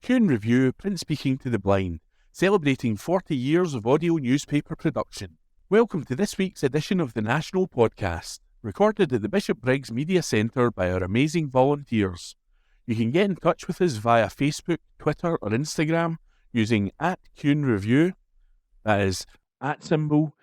Q Review, print speaking to the blind, celebrating 40 years of audio newspaper production. Welcome to this week's edition of the National Podcast, recorded at the Bishop Briggs Media Centre by our amazing volunteers. You can get in touch with us via Facebook, Twitter or Instagram using @CuneReview, that is @CuandReview.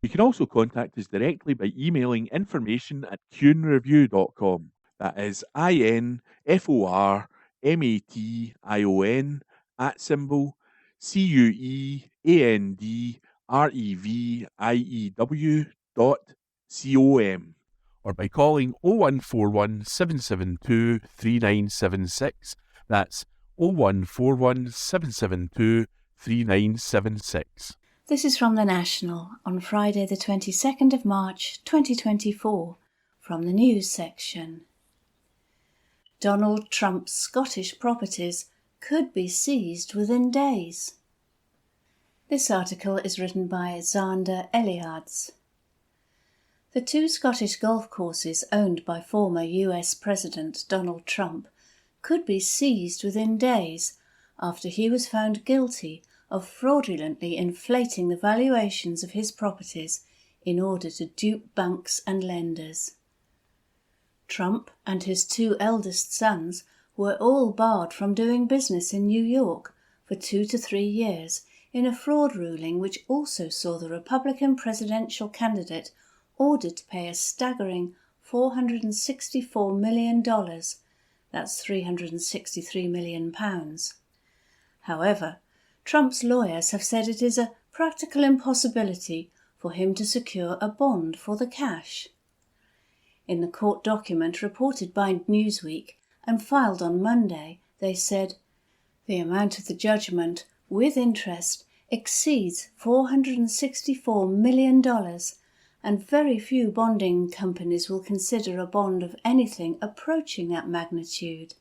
You can also contact us directly by emailing information@cunereview.com. That is INFORMATION@CuandReview.com, or by calling 0141 772 3976. That's 0141 772 3976. This is from The National on Friday the 22nd of March 2024 from the news section. Donald Trump's Scottish properties could be seized within days. This article is written by Zander Eliads. The two Scottish golf courses owned by former US President Donald Trump could be seized within days after he was found guilty of fraudulently inflating the valuations of his properties in order to dupe banks and lenders. Trump and his two eldest sons were all barred from doing business in New York for 2 to 3 years in a fraud ruling which also saw the Republican presidential candidate ordered to pay a staggering $464 million, that's £363 million. However, Trump's lawyers have said it is a practical impossibility for him to secure a bond for the cash. In the court document reported by Newsweek and filed on Monday, they said, the amount of the judgment, with interest, exceeds $464 million, and very few bonding companies will consider a bond of anything approaching that magnitude.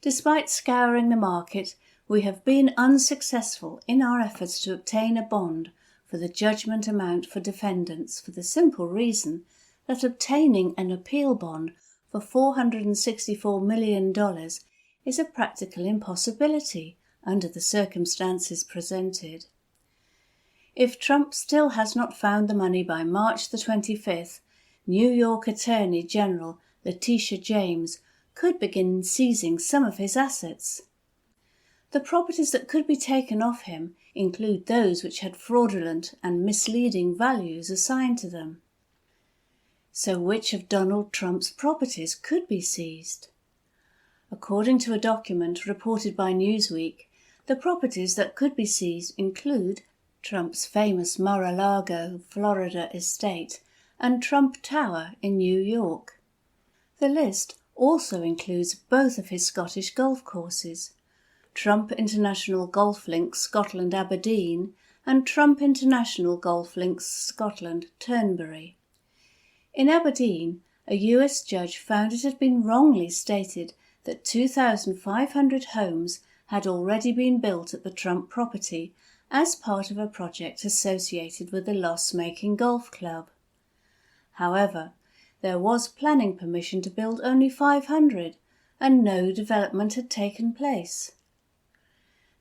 Despite scouring the market, we have been unsuccessful in our efforts to obtain a bond for the judgment amount for defendants for the simple reason that obtaining an appeal bond for $464 million is a practical impossibility under the circumstances presented. If Trump still has not found the money by March the 25th, New York Attorney General Letitia James could begin seizing some of his assets. The properties that could be taken off him include those which had fraudulent and misleading values assigned to them. So which of Donald Trump's properties could be seized? According to a document reported by Newsweek, the properties that could be seized include Trump's famous Mar-a-Lago, Florida estate and Trump Tower in New York. The list also includes both of his Scottish golf courses, Trump International Golf Links Scotland Aberdeen and Trump International Golf Links Scotland Turnberry. In Aberdeen, a US judge found it had been wrongly stated that 2,500 homes had already been built at the Trump property as part of a project associated with the loss-making golf club. However, there was planning permission to build only 500 and no development had taken place.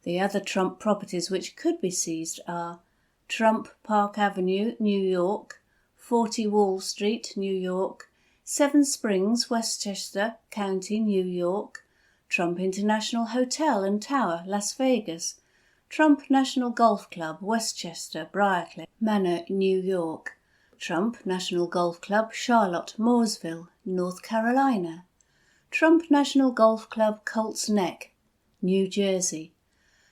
The other Trump properties which could be seized are Trump Park Avenue, New York, 40 Wall Street, New York, 7 Springs, Westchester County, New York, Trump International Hotel and Tower, Las Vegas, Trump National Golf Club, Westchester, Briarcliff Manor, New York, Trump National Golf Club, Charlotte, Mooresville, North Carolina, Trump National Golf Club, Colts Neck, New Jersey,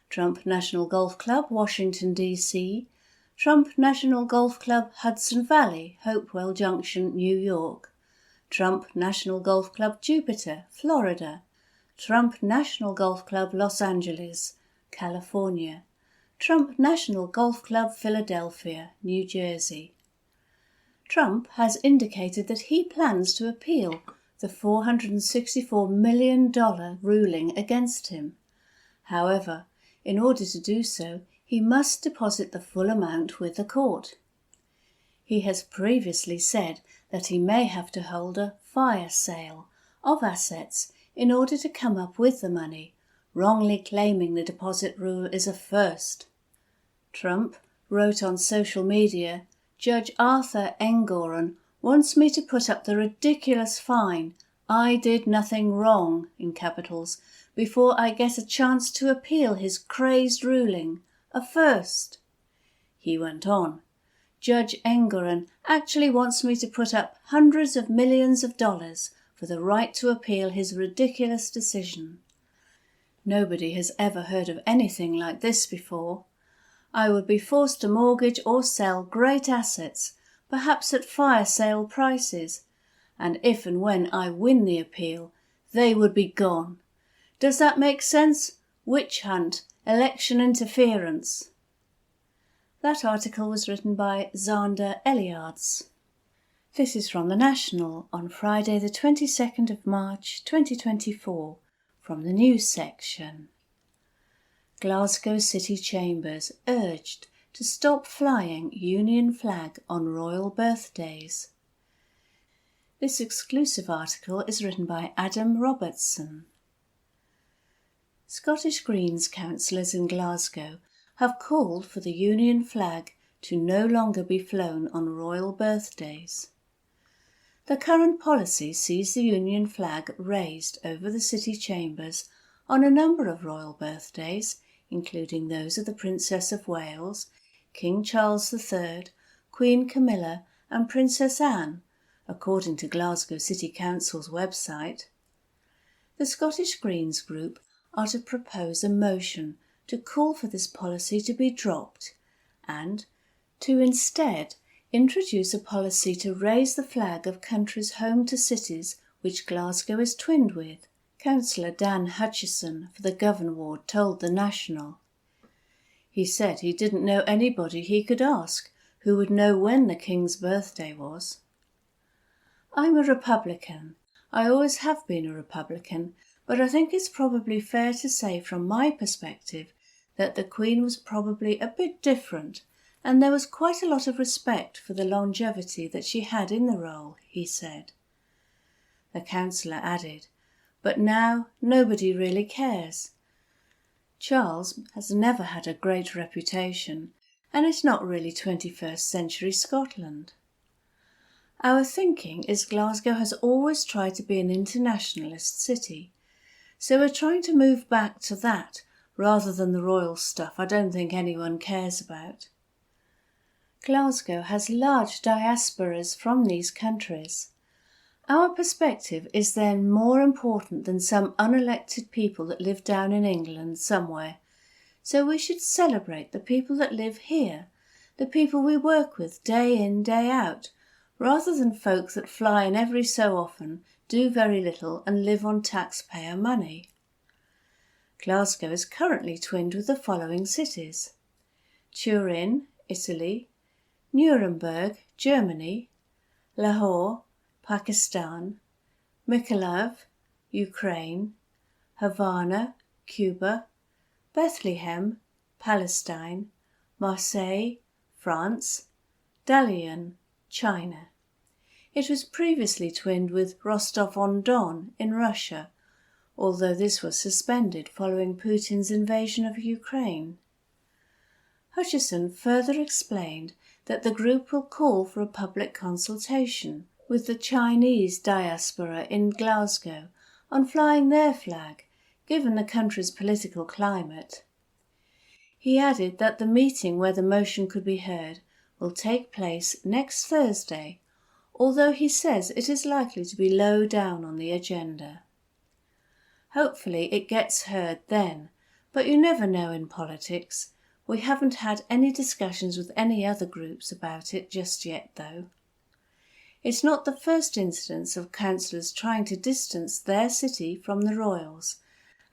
Trump National Golf Club, Washington, D.C., Trump National Golf Club, Hudson Valley, Hopewell Junction, New York, Trump National Golf Club, Jupiter, Florida, Trump National Golf Club, Los Angeles, California, Trump National Golf Club, Philadelphia, New Jersey. Trump has indicated that he plans to appeal the $464 million ruling against him. However, in order to do so, he must deposit the full amount with the court. He has previously said that he may have to hold a fire sale of assets in order to come up with the money, wrongly claiming the deposit rule is a first. Trump wrote on social media, Judge Arthur Engoron wants me to put up the ridiculous fine, I did nothing wrong, in capitals, before I get a chance to appeal his crazed ruling, a first. He went on, Judge Engoron actually wants me to put up hundreds of millions of dollars for the right to appeal his ridiculous decision. Nobody has ever heard of anything like this before. I would be forced to mortgage or sell great assets, perhaps at fire sale prices, and if and when I win the appeal, they would be gone. Does that make sense? Witch hunt, election interference. That article was written by Zander Eliards. This is from The National on Friday the 22nd of March 2024 from the news section. Glasgow City Chambers urged to stop flying Union flag on royal birthdays. This exclusive article is written by Adam Robertson. Scottish Greens councillors in Glasgow have called for the Union flag to no longer be flown on royal birthdays. The current policy sees the Union flag raised over the city chambers on a number of royal birthdays, including those of the Princess of Wales, King Charles III, Queen Camilla and Princess Anne, according to Glasgow City Council's website. The Scottish Greens group are to propose a motion to call for this policy to be dropped and to instead introduce a policy to raise the flag of countries home to cities which Glasgow is twinned with, Councillor Dan Hutchison for the Govan ward told The National. He said he didn't know anybody he could ask who would know when the King's birthday was. I'm a Republican. I always have been a Republican, but I think it's probably fair to say from my perspective that the Queen was probably a bit different, and there was quite a lot of respect for the longevity that she had in the role, he said. The councillor added, but now nobody really cares. Charles has never had a great reputation, and it's not really 21st century Scotland. Our thinking is Glasgow has always tried to be an internationalist city, so we're trying to move back to that rather than the royal stuff I don't think anyone cares about. Glasgow has large diasporas from these countries. Our perspective is then more important than some unelected people that live down in England somewhere, so we should celebrate the people that live here, the people we work with day in, day out, rather than folk that fly in every so often, do very little and live on taxpayer money. Glasgow is currently twinned with the following cities: Turin, Italy, Nuremberg, Germany, Lahore, Pakistan, Mykolaiv, Ukraine, Havana, Cuba, Bethlehem, Palestine, Marseille, France, Dalian, China. It was previously twinned with Rostov-on-Don in Russia, although this was suspended following Putin's invasion of Ukraine. Hutchison further explained that the group will call for a public consultation with the Chinese diaspora in Glasgow on flying their flag, given the country's political climate. He added that the meeting where the motion could be heard will take place next Thursday, although he says it is likely to be low down on the agenda. Hopefully it gets heard then, but you never know in politics. We haven't had any discussions with any other groups about it just yet, though. It's not the first instance of councillors trying to distance their city from the royals,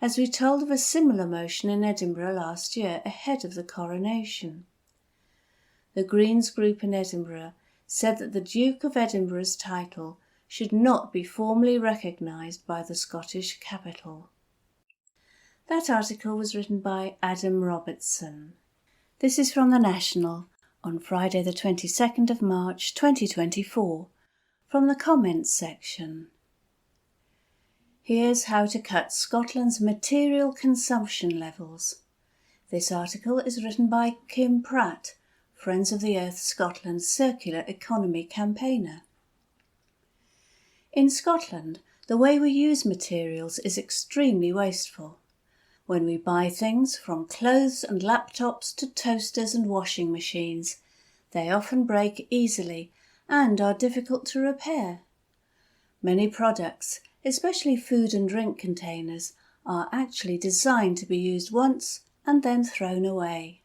as we told of a similar motion in Edinburgh last year ahead of the coronation. The Greens group in Edinburgh said that the Duke of Edinburgh's title should not be formally recognised by the Scottish capital. That article was written by Adam Robertson. This is from The National on Friday the 22nd of March 2024 From the comments section. Here's how to cut Scotland's material consumption levels. This article is written by Kim Pratt, Friends of the Earth Scotland's circular economy campaigner. In Scotland, the way we use materials is extremely wasteful. When we buy things, from clothes and laptops to toasters and washing machines, they often break easily and are difficult to repair. Many products, especially food and drink containers, are actually designed to be used once and then thrown away.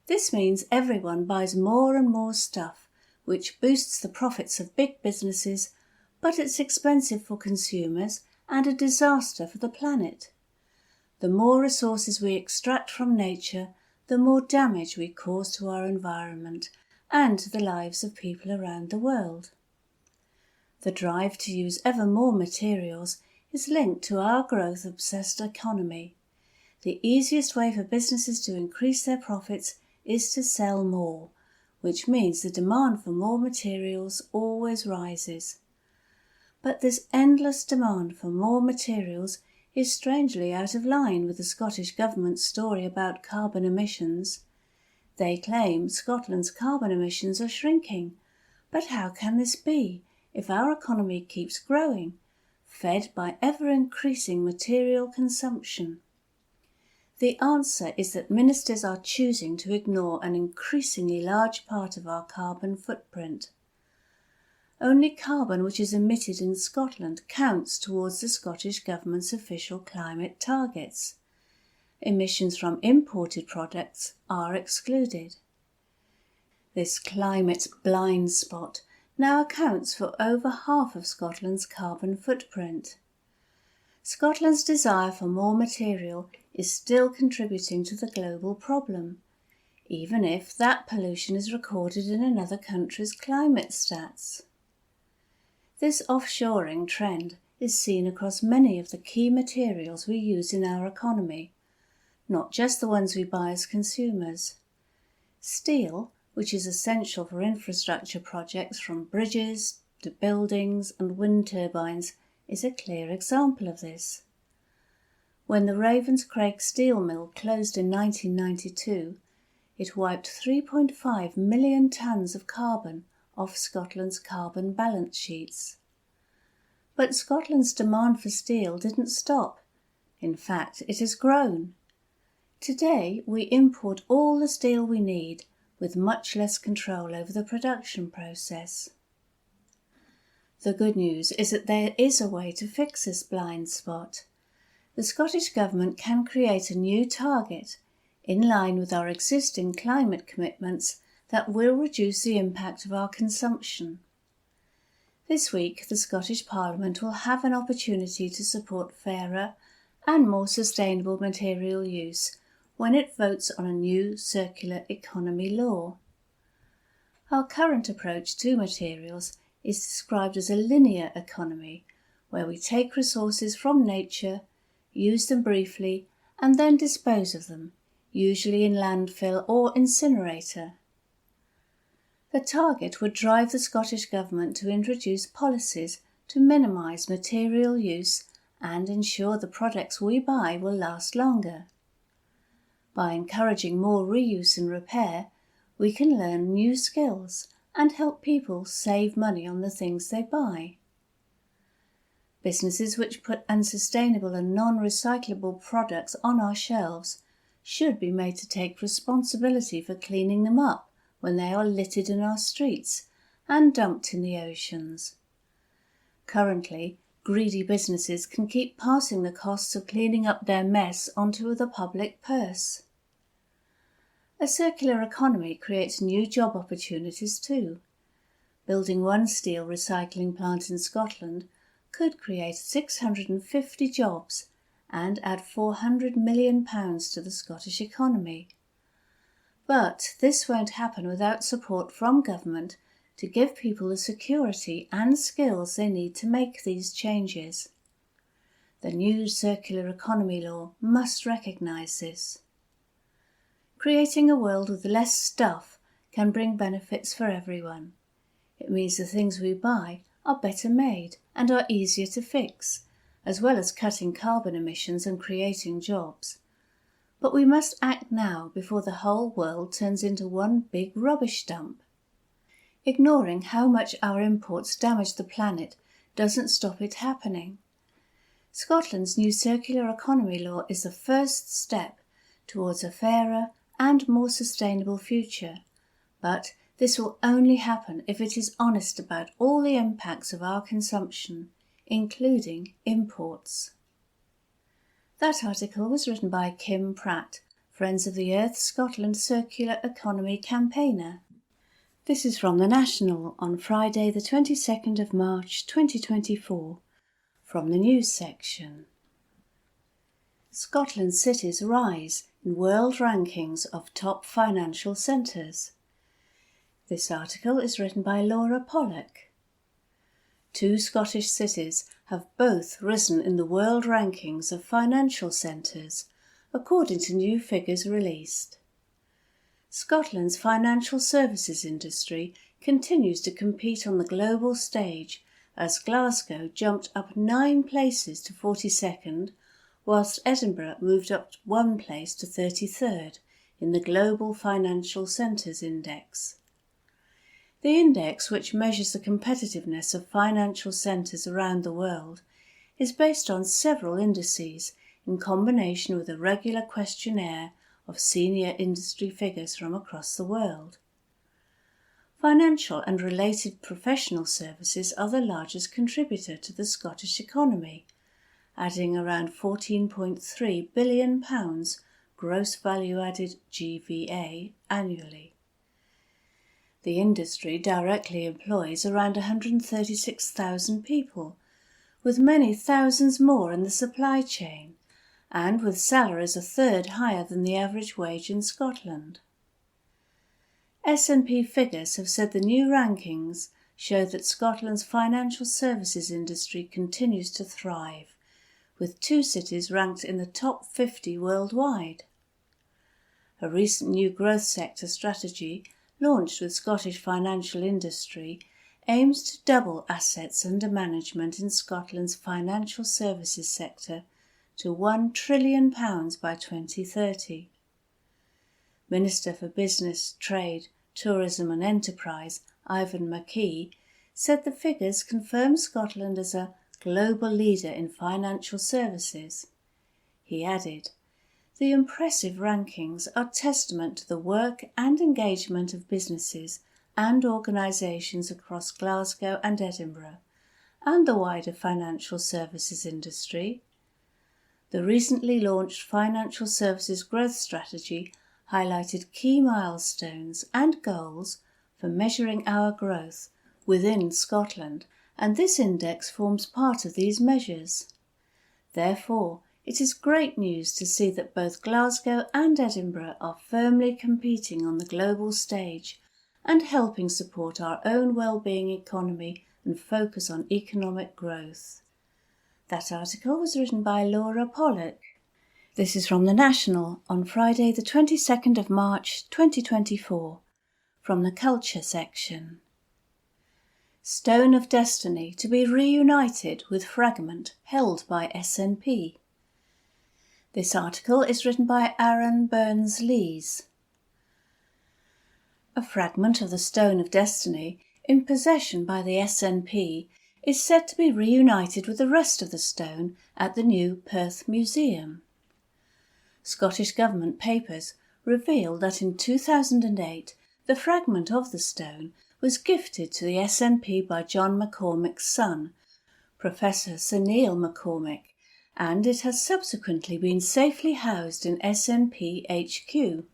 This means everyone buys more and more stuff, which boosts the profits of big businesses, but it's expensive for consumers and a disaster for the planet. The more resources we extract from nature, the more damage we cause to our environment and to the lives of people around the world. The drive to use ever more materials is linked to our growth-obsessed economy. The easiest way for businesses to increase their profits is to sell more, which means the demand for more materials always rises. But this endless demand for more materials is strangely out of line with the Scottish Government's story about carbon emissions. They claim Scotland's carbon emissions are shrinking, but how can this be if our economy keeps growing, fed by ever-increasing material consumption? The answer is that ministers are choosing to ignore an increasingly large part of our carbon footprint. Only carbon which is emitted in Scotland counts towards the Scottish Government's official climate targets. Emissions from imported products are excluded. This climate blind spot now accounts for over half of Scotland's carbon footprint. Scotland's desire for more material is still contributing to the global problem, even if that pollution is recorded in another country's climate stats. This offshoring trend is seen across many of the key materials we use in our economy, not just the ones we buy as consumers. Steel, which is essential for infrastructure projects from bridges to buildings and wind turbines, is a clear example of this. When the Ravenscraig steel mill closed in 1992, it wiped 3.5 million tonnes of carbon off Scotland's carbon balance sheets. But Scotland's demand for steel didn't stop. In fact, it has grown. Today, we import all the steel we need, with much less control over the production process. The good news is that there is a way to fix this blind spot. The Scottish Government can create a new target, in line with our existing climate commitments, that will reduce the impact of our consumption. This week, the Scottish Parliament will have an opportunity to support fairer and more sustainable material use when it votes on a new circular economy law. Our current approach to materials is described as a linear economy, where we take resources from nature, use them briefly, and then dispose of them, usually in landfill or incinerator. The target would drive the Scottish Government to introduce policies to minimise material use and ensure the products we buy will last longer. By encouraging more reuse and repair, we can learn new skills and help people save money on the things they buy. Businesses which put unsustainable and non-recyclable products on our shelves should be made to take responsibility for cleaning them up when they are littered in our streets and dumped in the oceans. Currently, greedy businesses can keep passing the costs of cleaning up their mess onto the public purse. A circular economy creates new job opportunities too. Building one steel recycling plant in Scotland could create 650 jobs and add £400 million to the Scottish economy. But this won't happen without support from government to give people the security and skills they need to make these changes. The new circular economy law must recognise this. Creating a world with less stuff can bring benefits for everyone. It means the things we buy are better made and are easier to fix, as well as cutting carbon emissions and creating jobs. But we must act now before the whole world turns into one big rubbish dump. Ignoring how much our imports damage the planet doesn't stop it happening. Scotland's new circular economy law is the first step towards a fairer and more sustainable future, but this will only happen if it is honest about all the impacts of our consumption, including imports. That article was written by Kim Pratt, Friends of the Earth Scotland Circular Economy campaigner. This is from The National on Friday the 22nd of March 2024, from the news section. Scotland's cities rise in world rankings of top financial centres. This article is written by Laura Pollock. 2 Scottish cities have both risen in the world rankings of financial centres, according to new figures released. Scotland's financial services industry continues to compete on the global stage as Glasgow jumped up 9 places to 42nd, whilst Edinburgh moved up 1 place to 33rd in the Global Financial Centres Index. The index, which measures the competitiveness of financial centres around the world, is based on several indices in combination with a regular questionnaire of senior industry figures from across the world. Financial and related professional services are the largest contributor to the Scottish economy, adding around £14.3 billion gross value-added GVA annually. The industry directly employs around 136,000 people, with many thousands more in the supply chain, and with salaries a third higher than the average wage in Scotland. S&P figures have said the new rankings show that Scotland's financial services industry continues to thrive, with 2 cities ranked in the top 50 worldwide. A recent new growth sector strategy launched with Scottish financial industry aims to double assets under management in Scotland's financial services sector to £1 trillion by 2030. Minister for Business, Trade, Tourism and Enterprise, Ivan McKee, said the figures confirm Scotland as a global leader in financial services. He added, "The impressive rankings are testament to the work and engagement of businesses and organisations across Glasgow and Edinburgh, and the wider financial services industry. The recently launched Financial Services Growth Strategy highlighted key milestones and goals for measuring our growth within Scotland, and this index forms part of these measures. Therefore, it is great news to see that both Glasgow and Edinburgh are firmly competing on the global stage and helping support our own well-being economy and focus on economic growth." That article was written by Laura Pollock. This is from The National on Friday the 22nd of March 2024, from the Culture section. Stone of Destiny to be reunited with fragment held by SNP. This article is written by Aaron Burns-Lees. A fragment of the Stone of Destiny, in possession by the SNP, is said to be reunited with the rest of the stone at the new Perth Museum. Scottish Government papers reveal that in 2008 the fragment of the stone was gifted to the SNP by John McCormick's son, Professor Sir Neil McCormick, and it has subsequently been safely housed in SNP HQ.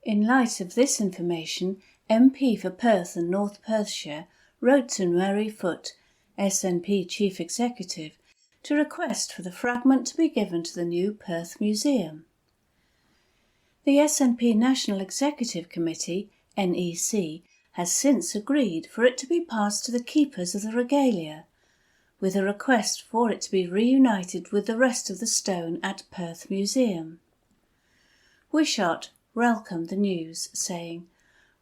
In light of this information, MP for Perth and North Perthshire wrote to Mary Foote, SNP Chief Executive, to request for the fragment to be given to the new Perth Museum. The SNP National Executive Committee, NEC, has since agreed for it to be passed to the keepers of the regalia, with a request for it to be reunited with the rest of the stone at Perth Museum. Wishart welcomed the news, saying,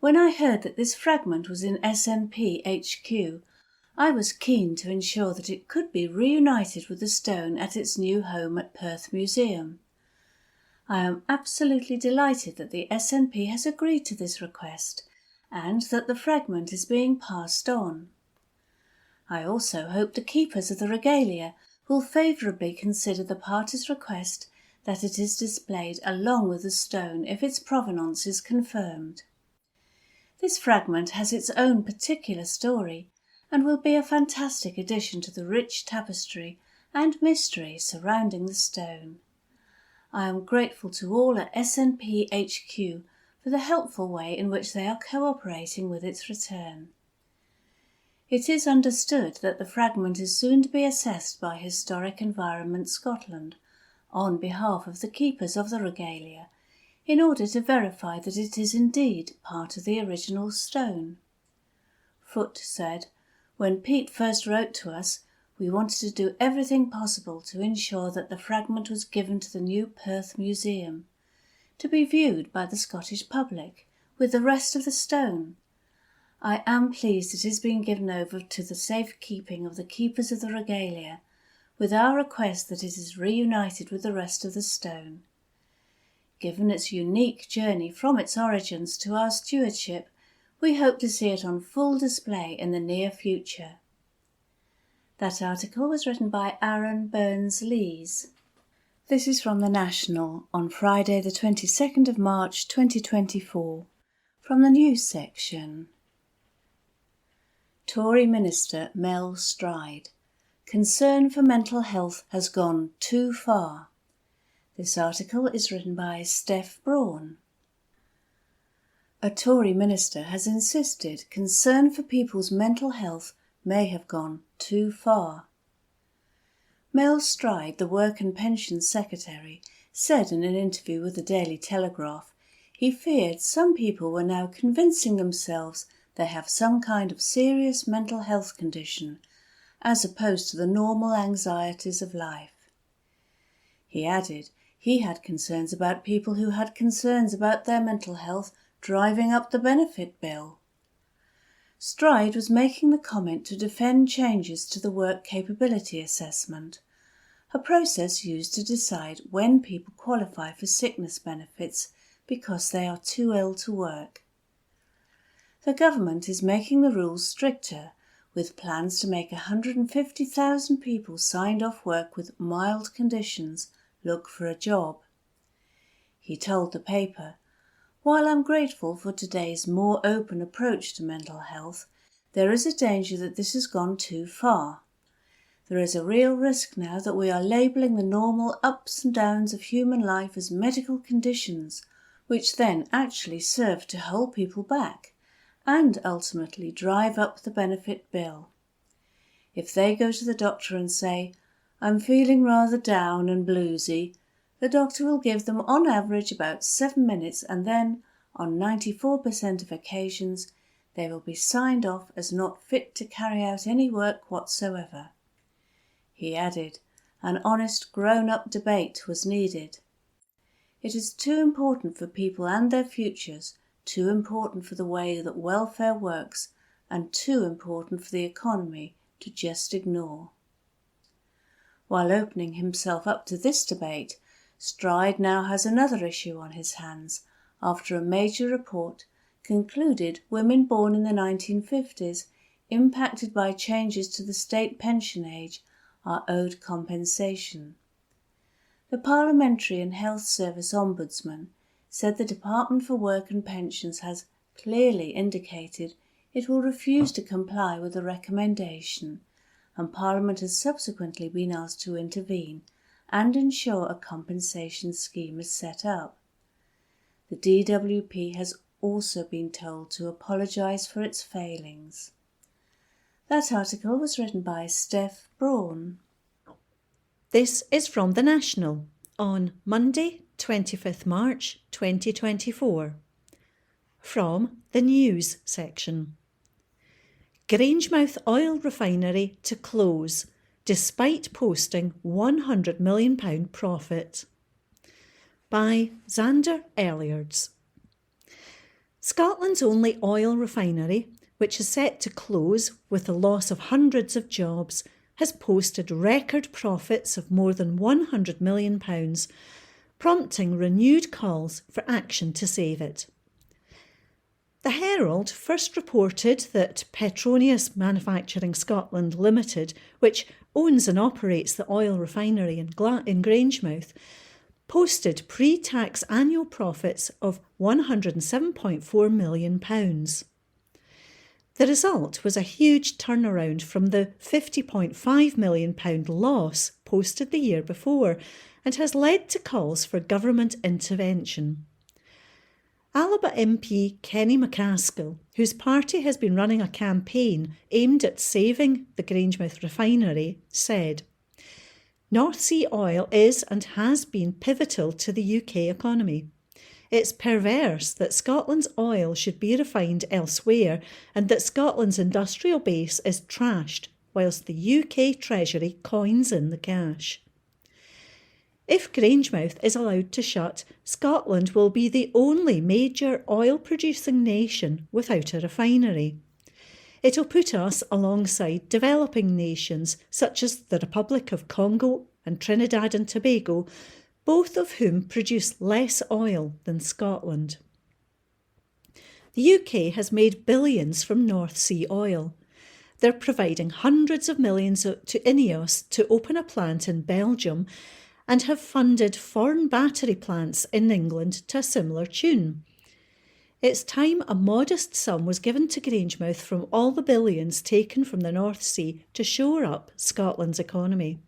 When I heard that this fragment was in SNP HQ, I was keen to ensure that it could be reunited with the stone at its new home at Perth Museum. I am absolutely delighted that the SNP has agreed to this request and that the fragment is being passed on. I also hope the keepers of the regalia will favourably consider the party's request that it is displayed along with the stone if its provenance is confirmed. This fragment has its own particular story and will be a fantastic addition to the rich tapestry and mystery surrounding the stone. I am grateful to all at SNP HQ for the helpful way in which they are cooperating with its return. It is understood that the fragment is soon to be assessed by Historic Environment Scotland on behalf of the keepers of the regalia in order to verify that it is indeed part of the original stone. Foote said, "When Pete first wrote to us, we wanted to do everything possible to ensure that the fragment was given to the new Perth Museum, to be viewed by the Scottish public, with the rest of the stone. I am pleased it is being given over to the safe keeping of the keepers of the regalia, with our request that it is reunited with the rest of the stone. Given its unique journey from its origins to our stewardship, we hope to see it on full display in the near future." That article was written by Aaron Burns-Lees. This is from The National on Friday the 22nd of March 2024, from the news section. Tory Minister Mel Stride. Concern for mental health has gone too far. This article is written by Steph Braun. A Tory minister has insisted concern for people's mental health may have gone too far. Mel Stride, the Work and Pensions Secretary, said in an interview with the Daily Telegraph he feared some people were now convincing themselves they have some kind of serious mental health condition, as opposed to the normal anxieties of life. He added he had concerns about people who had concerns about their mental health driving up the benefit bill. Stride was making the comment to defend changes to the work capability assessment, a process used to decide when people qualify for sickness benefits because they are too ill to work. The government is making the rules stricter, with plans to make 150,000 people signed off work with mild conditions look for a job. He told the paper, "While I'm grateful for today's more open approach to mental health, there is a danger that this has gone too far. There is a real risk now that we are labelling the normal ups and downs of human life as medical conditions, which then actually serve to hold people back and ultimately drive up the benefit bill. If they go to the doctor and say, 'I'm feeling rather down and bluesy,' the doctor will give them on average about 7 minutes, and then, on 94% of occasions, they will be signed off as not fit to carry out any work whatsoever." He added, "An honest grown-up debate was needed. It is too important for people and their futures, too important for the way that welfare works, and too important for the economy to just ignore." While opening himself up to this debate, Stride now has another issue on his hands after a major report concluded women born in the 1950s impacted by changes to the state pension age are owed compensation. The Parliamentary and Health Service Ombudsman said the Department for Work and Pensions has clearly indicated it will refuse to comply with the recommendation, and Parliament has subsequently been asked to intervene and ensure a compensation scheme is set up. The DWP has also been told to apologise for its failings. That article was written by Steph Braun. This is from The National on Monday, 25th March 2024. From the news section. Grangemouth oil refinery to close despite posting £100 million profit. By Xander Elliards. Scotland's only oil refinery, which is set to close with the loss of hundreds of jobs, has posted record profits of more than £100 million, prompting renewed calls for action to save it. The Herald first reported that Petronas Manufacturing Scotland Limited, which owns and operates the oil refinery in Grangemouth, posted pre-tax annual profits of £107.4 million. The result was a huge turnaround from the £50.5 million loss posted the year before and has led to calls for government intervention. Alba MP Kenny McCaskill, whose party has been running a campaign aimed at saving the Grangemouth refinery, said, "North Sea oil is and has been pivotal to the UK economy. It's perverse that Scotland's oil should be refined elsewhere and that Scotland's industrial base is trashed whilst the UK Treasury coins in the cash. If Grangemouth is allowed to shut, Scotland will be the only major oil-producing nation without a refinery. It'll put us alongside developing nations such as the Republic of Congo and Trinidad and Tobago, both of whom produce less oil than Scotland. The UK has made billions from North Sea oil. They're providing hundreds of millions to INEOS to open a plant in Belgium and have funded foreign battery plants in England to a similar tune. It's time a modest sum was given to Grangemouth from all the billions taken from the North Sea to shore up Scotland's economy."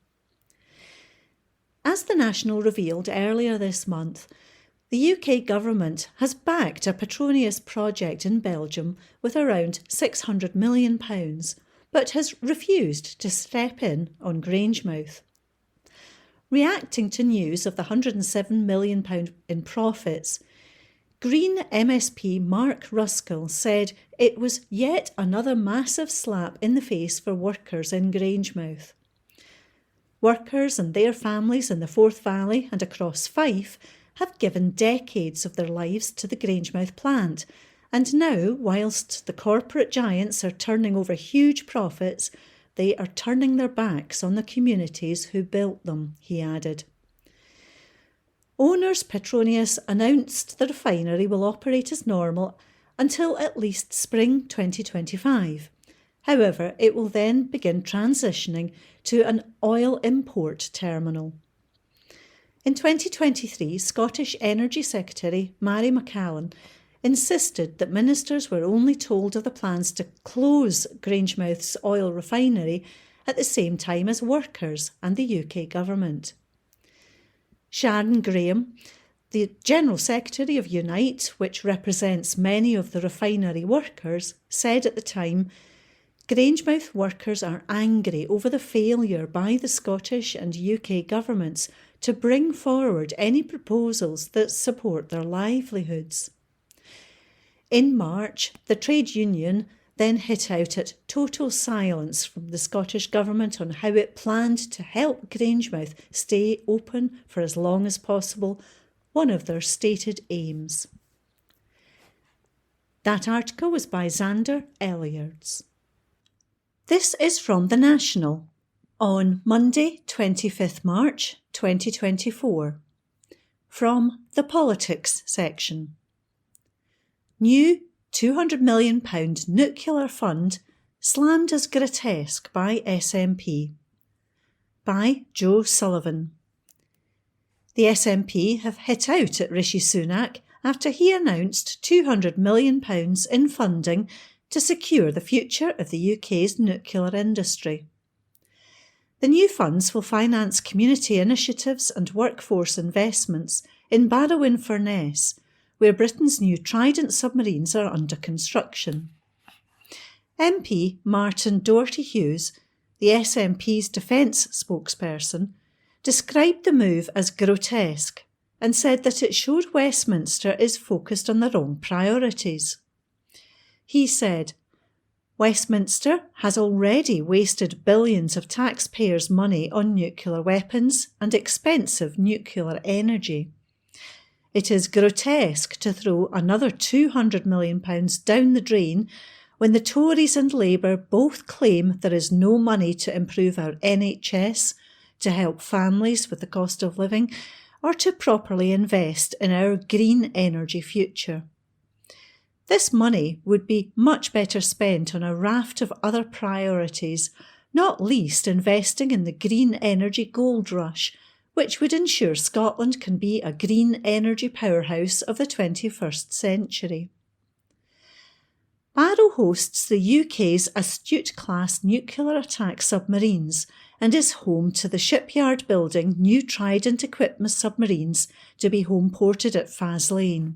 As the National revealed earlier this month, the UK government has backed a Petronas project in Belgium with around £600 million, but has refused to step in on Grangemouth. Reacting to news of the £107 million in profits, Green MSP Mark Ruskell said it was yet another massive slap in the face for workers in Grangemouth. Workers and their families in the Forth Valley and across Fife have given decades of their lives to the Grangemouth plant, and now, whilst the corporate giants are turning over huge profits, they are turning their backs on the communities who built them, he added. Owners Petronas announced the refinery will operate as normal until at least spring 2025. However, it will then begin transitioning to an oil import terminal. In 2023, Scottish Energy Secretary Mary McCallan insisted that ministers were only told of the plans to close Grangemouth's oil refinery at the same time as workers and the UK government. Sharon Graham, the General Secretary of Unite, which represents many of the refinery workers, said at the time, "Grangemouth workers are angry over the failure by the Scottish and UK governments to bring forward any proposals that support their livelihoods." In March, the trade union then hit out at total silence from the Scottish Government on how it planned to help Grangemouth stay open for as long as possible, one of their stated aims. That article was by Xander Elliards. This is from The National on Monday, 25th March 2024. From the Politics section. New £200 million nuclear fund slammed as grotesque by SNP. By Joe Sullivan. The SNP have hit out at Rishi Sunak after he announced £200 million in funding to secure the future of the UK's nuclear industry. The new funds will finance community initiatives and workforce investments in Barrow-in-Furness, where Britain's new Trident submarines are under construction. MP Martin Doherty-Hughes, the SNP's defence spokesperson, described the move as grotesque and said that it showed Westminster is focused on the wrong priorities. He said, "Westminster has already wasted billions of taxpayers' money on nuclear weapons and expensive nuclear energy. It is grotesque to throw another £200 million down the drain when the Tories and Labour both claim there is no money to improve our NHS, to help families with the cost of living, or to properly invest in our green energy future. This money would be much better spent on a raft of other priorities, not least investing in the green energy gold rush, which would ensure Scotland can be a green energy powerhouse of the 21st century. Barrow hosts the UK's Astute-class nuclear attack submarines and is home to the shipyard building new Trident equipment submarines to be home ported at Faslane.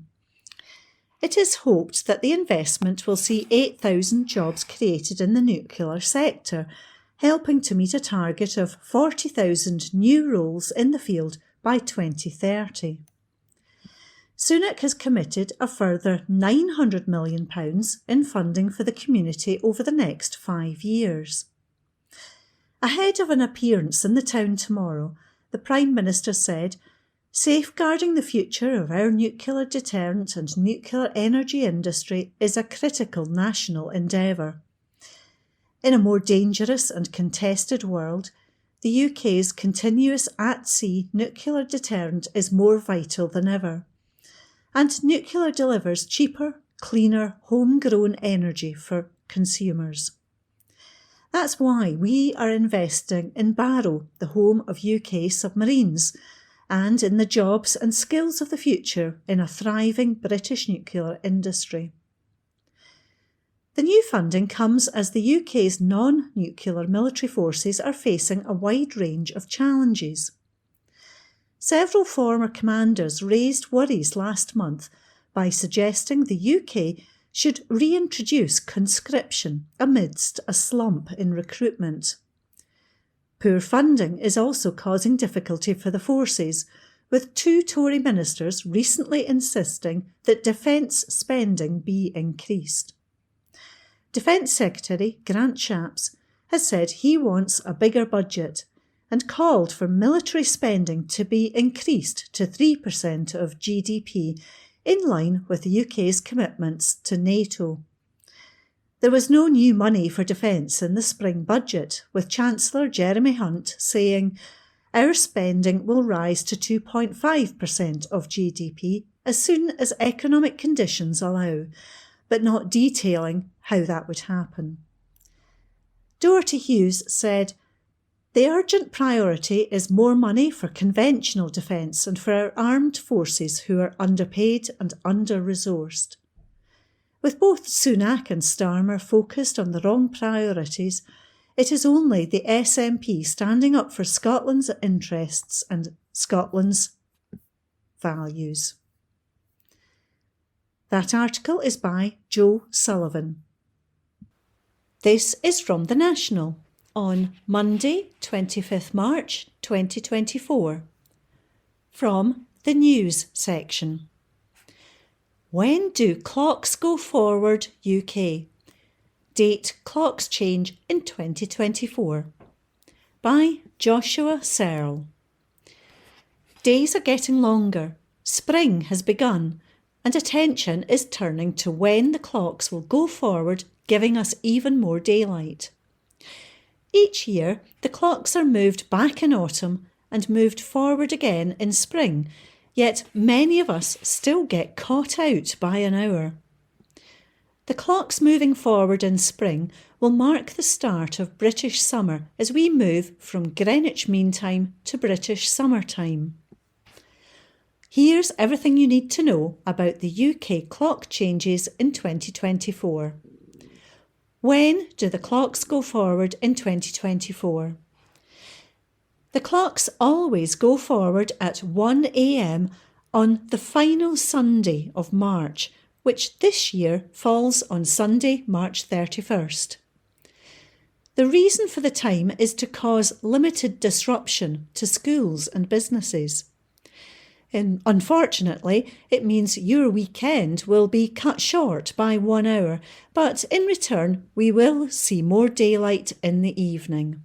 It is hoped that the investment will see 8,000 jobs created in the nuclear sector, helping to meet a target of 40,000 new roles in the field by 2030. Sunak has committed a further £900 million in funding for the community over the next 5 years. Ahead of an appearance in the town tomorrow, the Prime Minister said, "Safeguarding the future of our nuclear deterrent and nuclear energy industry is a critical national endeavour. In a more dangerous and contested world, the UK's continuous at-sea nuclear deterrent is more vital than ever. And nuclear delivers cheaper, cleaner, homegrown energy for consumers. That's why we are investing in Barrow, the home of UK submarines, and in the jobs and skills of the future in a thriving British nuclear industry." The new funding comes as the UK's non-nuclear military forces are facing a wide range of challenges. Several former commanders raised worries last month by suggesting the UK should reintroduce conscription amidst a slump in recruitment. Poor funding is also causing difficulty for the forces, with 2 Tory ministers recently insisting that defence spending be increased. Defence Secretary Grant Shapps has said he wants a bigger budget and called for military spending to be increased to 3% of GDP, in line with the UK's commitments to NATO. There was no new money for defence in the spring budget, with Chancellor Jeremy Hunt saying, "Our spending will rise to 2.5% of GDP as soon as economic conditions allow," but not detailing how that would happen. Doherty Hughes said, "The urgent priority is more money for conventional defence and for our armed forces who are underpaid and under-resourced." With both Sunak and Starmer focused on the wrong priorities, it is only the SNP standing up for Scotland's interests and Scotland's values. That article is by Joe Sullivan. This is from The National on Monday, 25th March 2024. From the News section. When do clocks go forward, UK? Date clocks change in 2024. By Joshua Searle. Days are getting longer. Spring has begun, and attention is turning to when the clocks will go forward, giving us even more daylight. Each year, the clocks are moved back in autumn and moved forward again in spring, yet many of us still get caught out by an hour. The clocks moving forward in spring will mark the start of British summer as we move from Greenwich Mean Time to British Summer Time. Here's everything you need to know about the UK clock changes in 2024. When do the clocks go forward in 2024? The clocks always go forward at 1 a.m. on the final Sunday of March, which this year falls on Sunday, March 31st. The reason for the time is to cause limited disruption to schools and businesses. And unfortunately, it means your weekend will be cut short by 1 hour, but in return, we will see more daylight in the evening.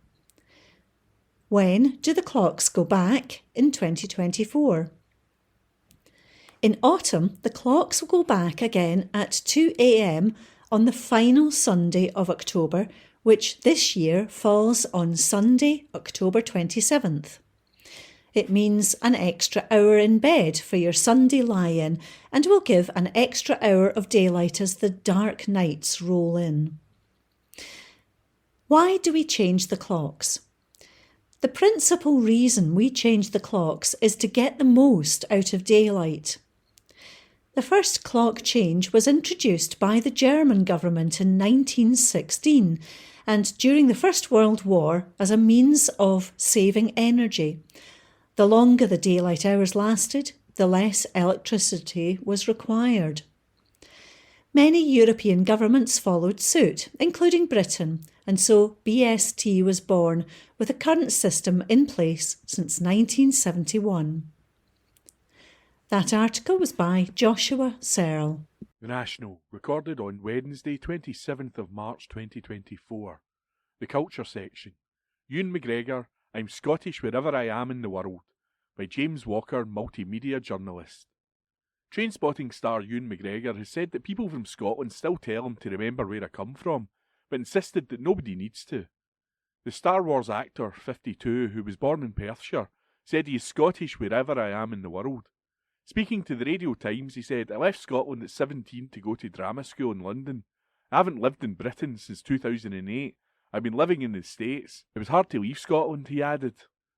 When do the clocks go back in 2024? In autumn, the clocks will go back again at 2 a.m. on the final Sunday of October, which this year falls on Sunday, October 27th. It means an extra hour in bed for your Sunday lie-in and will give an extra hour of daylight as the dark nights roll in. Why do we change the clocks? The principal reason we change the clocks is to get the most out of daylight. The first clock change was introduced by the German government in 1916 and during the First World War as a means of saving energy. The longer the daylight hours lasted, the less electricity was required. Many European governments followed suit, including Britain, and so BST was born with a current system in place since 1971. That article was by Joshua Searle. The National, recorded on Wednesday 27th of March 2024. The Culture Section. Ewan McGregor, I'm Scottish Wherever I Am in the World, by James Walker, multimedia journalist. Trainspotting star Ewan McGregor has said that people from Scotland still tell him to remember where I come from, but insisted that nobody needs to. The Star Wars actor, 52, who was born in Perthshire, said he is Scottish wherever I am in the world. Speaking to the Radio Times, he said, I left Scotland at 17 to go to drama school in London. I haven't lived in Britain since 2008. I've been living in the States. It was hard to leave Scotland, he added.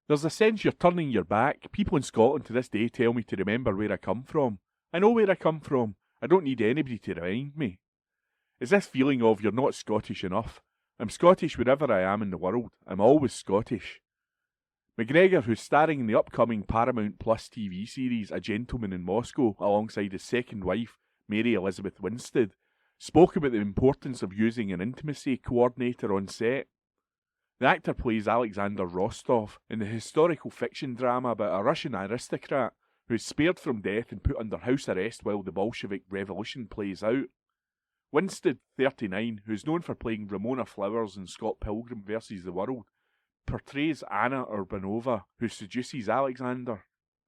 There's a sense you're turning your back. People in Scotland to this day tell me to remember where I come from. I know where I come from. I don't need anybody to remind me. It's this feeling of you're not Scottish enough. I'm Scottish wherever I am in the world. I'm always Scottish. McGregor, who's starring in the upcoming Paramount Plus TV series A Gentleman in Moscow alongside his second wife, Mary Elizabeth Winstead, spoke about the importance of using an intimacy coordinator on set. The actor plays Alexander Rostov in the historical fiction drama about a Russian aristocrat who is spared from death and put under house arrest while the Bolshevik Revolution plays out. Winstead, 39, who's known for playing Ramona Flowers in Scott Pilgrim vs. the World, portrays Anna Urbanova, who seduces Alexander.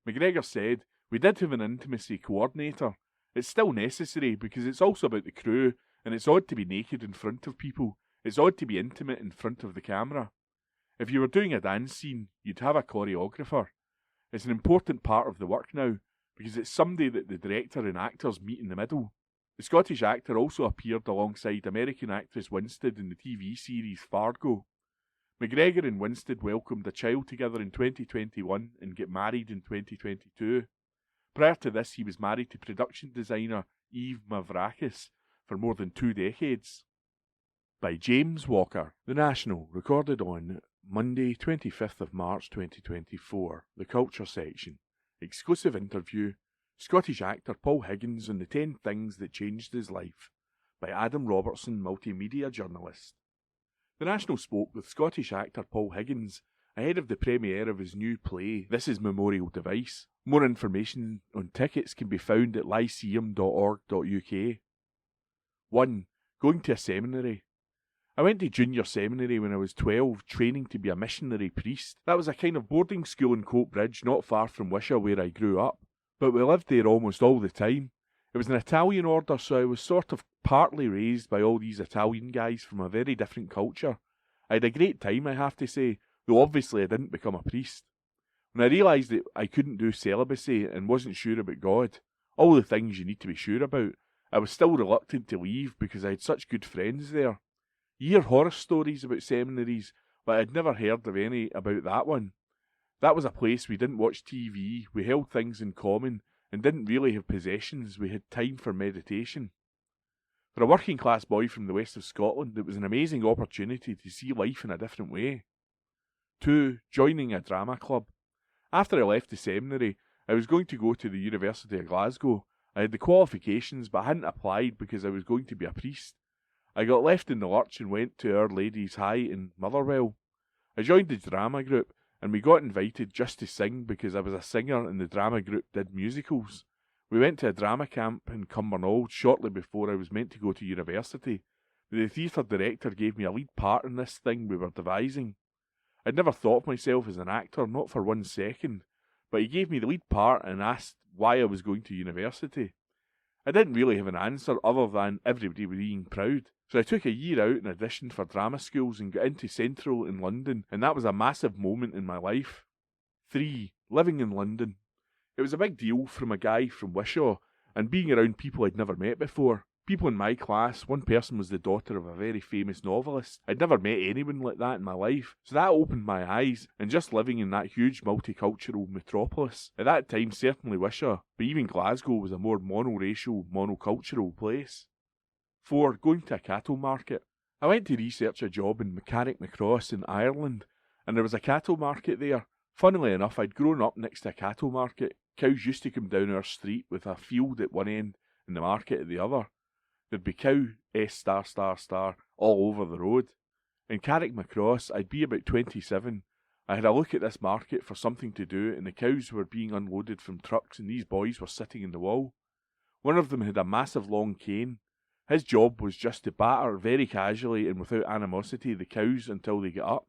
McGregor said, We did have an intimacy coordinator. It's still necessary because it's also about the crew, and it's odd to be naked in front of people. It's odd to be intimate in front of the camera. If you were doing a dance scene, you'd have a choreographer. It's an important part of the work now, because it's somebody that the director and actors meet in the middle. The Scottish actor also appeared alongside American actress Winstead in the TV series Fargo. McGregor and Winstead welcomed a child together in 2021 and get married in 2022. Prior to this, he was married to production designer Eve Mavrakis for more than 2 decades. By James Walker, The National, recorded on Monday 25th of March 2024, The Culture Section. Exclusive interview, Scottish actor Paul Higgins on the 10 Things That Changed His Life, by Adam Robertson, multimedia journalist. The National spoke with Scottish actor Paul Higgins ahead of the premiere of his new play, This Is Memorial Device. More information on tickets can be found at lyceum.org.uk. 1. Going to a seminary. I went to junior seminary when I was 12, training to be a missionary priest. That was a kind of boarding school in Coatbridge, not far from Wishaw where I grew up. But we lived there almost all the time. It was an Italian order, so I was sort of partly raised by all these Italian guys from a very different culture. I had a great time, I have to say, though obviously I didn't become a priest. When I realised that I couldn't do celibacy and wasn't sure about God, all the things you need to be sure about, I was still reluctant to leave because I had such good friends there. You hear horror stories about seminaries, but I'd never heard of any about that one. That was a place we didn't watch TV, we held things in common, and didn't really have possessions. We had time for meditation. For a working class boy from the west of Scotland, it was an amazing opportunity to see life in a different way. 2. Joining a drama club. After I left the seminary, I was going to go to the University of Glasgow. I had the qualifications, but I hadn't applied because I was going to be a priest. I got left in the lurch and went to Our Lady's High in Motherwell. I joined the drama group, and we got invited just to sing because I was a singer and the drama group did musicals. We went to a drama camp in Cumbernauld shortly before I was meant to go to university. The theatre director gave me a lead part in this thing we were devising. I'd never thought of myself as an actor, not for 1 second, but he gave me the lead part and asked why I was going to university. I didn't really have an answer other than everybody being proud. So I took a year out and auditioned for drama schools and got into Central in London, and that was a massive moment in my life. 3. Living in London. It was a big deal from a guy from Wishaw, and being around people I'd never met before. People in my class, one person was the daughter of a very famous novelist. I'd never met anyone like that in my life, so that opened my eyes, and just living in that huge multicultural metropolis. At that time, certainly Wishaw, but even Glasgow was a more monoracial, monocultural place. 4. Going to a cattle market. I went to research a job in Mechanic Macross in Ireland, and there was a cattle market there. Funnily enough, I'd grown up next to a cattle market. Cows used to come down our street with a field at one end and the market at the other. There'd be cow S*** all over the road. In Carrick Macross, I'd be about 27. I had a look at this market for something to do, and the cows were being unloaded from trucks and these boys were sitting in the wall. One of them had a massive long cane. His job was just to batter very casually and without animosity the cows until they get up.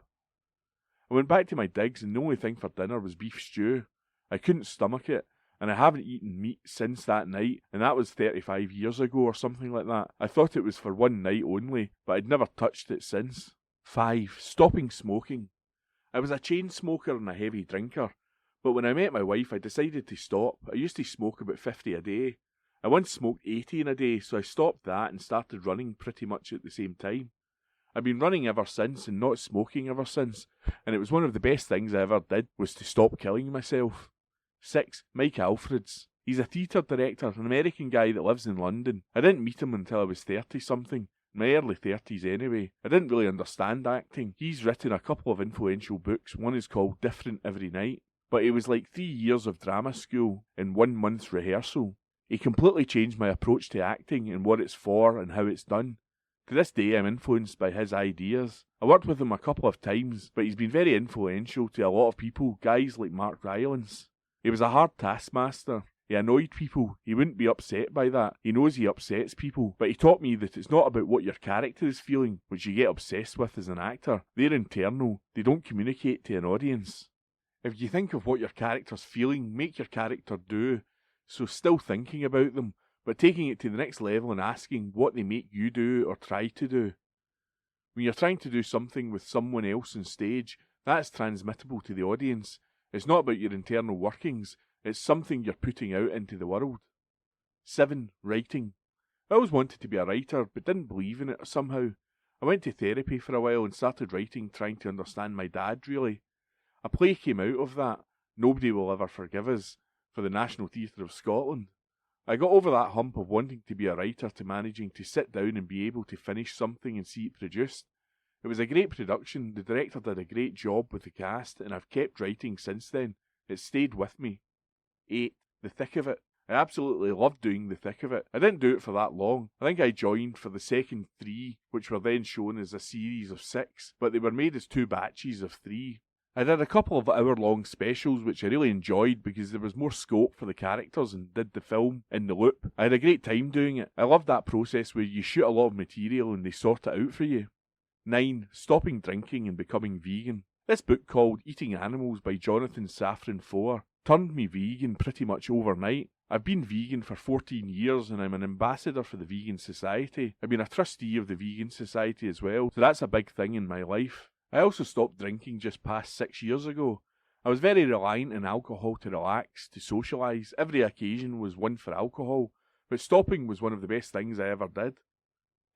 I went back to my digs and the only thing for dinner was beef stew. I couldn't stomach it, and I haven't eaten meat since that night, and that was 35 years ago or something like that. I thought it was for one night only, but I'd never touched it since. 5. Stopping smoking. I was a chain smoker and a heavy drinker, but when I met my wife I decided to stop. I used to smoke about 50 a day. I once smoked 80 in a day, so I stopped that and started running pretty much at the same time. I've been running ever since and not smoking ever since, and it was one of the best things I ever did was to stop killing myself. 6. Mike Alfreds. He's a theatre director, an American guy that lives in London. I didn't meet him until I was 30-something, in my early 30s anyway. I didn't really understand acting. He's written a couple of influential books. One is called Different Every Night, but it was like 3 years of drama school in 1 month's rehearsal. He completely changed my approach to acting and what it's for and how it's done. To this day I'm influenced by his ideas. I worked with him a couple of times, but he's been very influential to a lot of people, guys like Mark Rylance. He was a hard taskmaster. He annoyed people. He wouldn't be upset by that. He knows he upsets people, but he taught me that it's not about what your character is feeling, which you get obsessed with as an actor. They're internal. They don't communicate to an audience. If you think of what your character's feeling, make your character do. So still thinking about them, but taking it to the next level and asking what they make you do or try to do. When you're trying to do something with someone else on stage, that's transmittable to the audience. It's not about your internal workings, it's something you're putting out into the world. 7. Writing. I always wanted to be a writer, but didn't believe in it somehow. I went to therapy for a while and started writing, trying to understand my dad, really. A play came out of that, Nobody Will Ever Forgive Us, for the National Theatre of Scotland. I got over that hump of wanting to be a writer to managing to sit down and be able to finish something and see it produced. It was a great production, the director did a great job with the cast, and I've kept writing since then. It stayed with me. 8. The Thick of It. I absolutely loved doing The Thick of It. I didn't do it for that long. I think I joined for the second 3, which were then shown as a series of 6, but they were made as 2 batches of 3. I did a couple of hour-long specials which I really enjoyed because there was more scope for the characters and did the film in the loop. I had a great time doing it. I loved that process where you shoot a lot of material and they sort it out for you. 9. Stopping drinking and becoming vegan. This book called Eating Animals by Jonathan Safran Foer turned me vegan pretty much overnight. I've been vegan for 14 years and I'm an ambassador for the Vegan Society. I've been a trustee of the Vegan Society as well, so that's a big thing in my life. I also stopped drinking just past 6 years ago. I was very reliant on alcohol to relax, to socialise. Every occasion was one for alcohol, but stopping was one of the best things I ever did.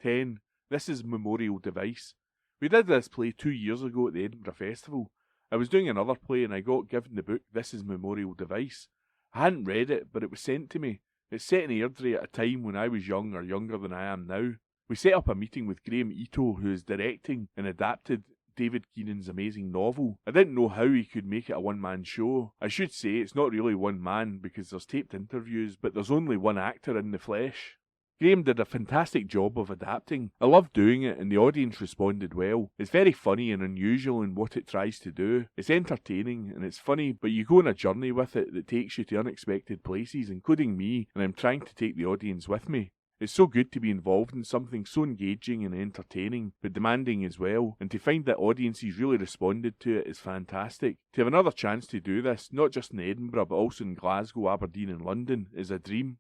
10. This is Memorial Device. We did this play 2 years ago at the Edinburgh Festival. I was doing another play and I got given the book This is Memorial Device. I hadn't read it, but it was sent to me. It's set in Airdrie at a time when I was young or younger than I am now. We set up a meeting with Graham Ito, who is directing and adapted David Keenan's amazing novel. I didn't know how he could make it a one-man show. I should say it's not really one man because there's taped interviews, but there's only one actor in the flesh. Graham did a fantastic job of adapting. I loved doing it and the audience responded well. It's very funny and unusual in what it tries to do. It's entertaining and it's funny, but you go on a journey with it that takes you to unexpected places, including me, and I'm trying to take the audience with me. It's so good to be involved in something so engaging and entertaining, but demanding as well, and to find that audiences really responded to it is fantastic. To have another chance to do this, not just in Edinburgh but also in Glasgow, Aberdeen and London, is a dream.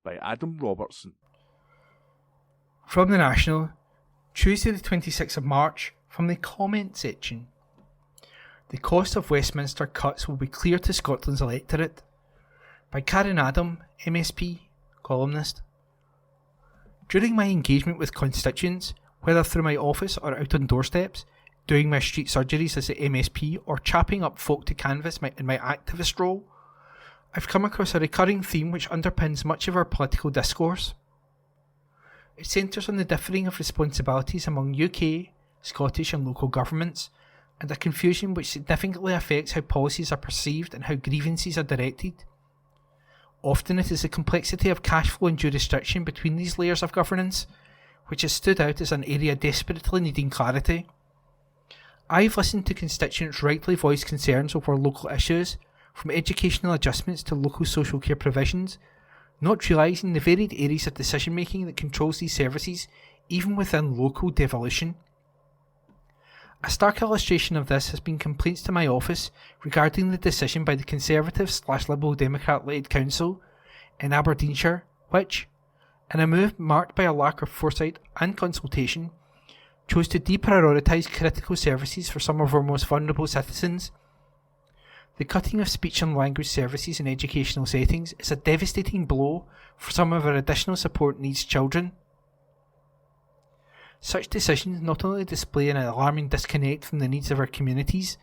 By Adam Robertson. From the National, Tuesday the 26th of March, from the comment section. The cost of Westminster cuts will be clear to Scotland's electorate. By Karen Adam, MSP, columnist. During my engagement with constituents, whether through my office or out on doorsteps, doing my street surgeries as the MSP or chapping up folk to canvass in my activist role, I've come across a recurring theme which underpins much of our political discourse. It centres on the differing of responsibilities among UK, Scottish and local governments, and a confusion which significantly affects how policies are perceived and how grievances are directed. Often it is the complexity of cash flow and jurisdiction between these layers of governance which has stood out as an area desperately needing clarity. I've listened to constituents rightly voice concerns over local issues, from educational adjustments to local social care provisions, not realising the varied areas of decision making that controls these services even within local devolution. A stark illustration of this has been complaints to my office regarding the decision by the Conservative/Liberal Democrat-led council in Aberdeenshire which, in a move marked by a lack of foresight and consultation, chose to deprioritise critical services for some of our most vulnerable citizens. The cutting of speech and language services in educational settings is a devastating blow for some of our additional support needs children. Such decisions not only display an alarming disconnect from the needs of our communities,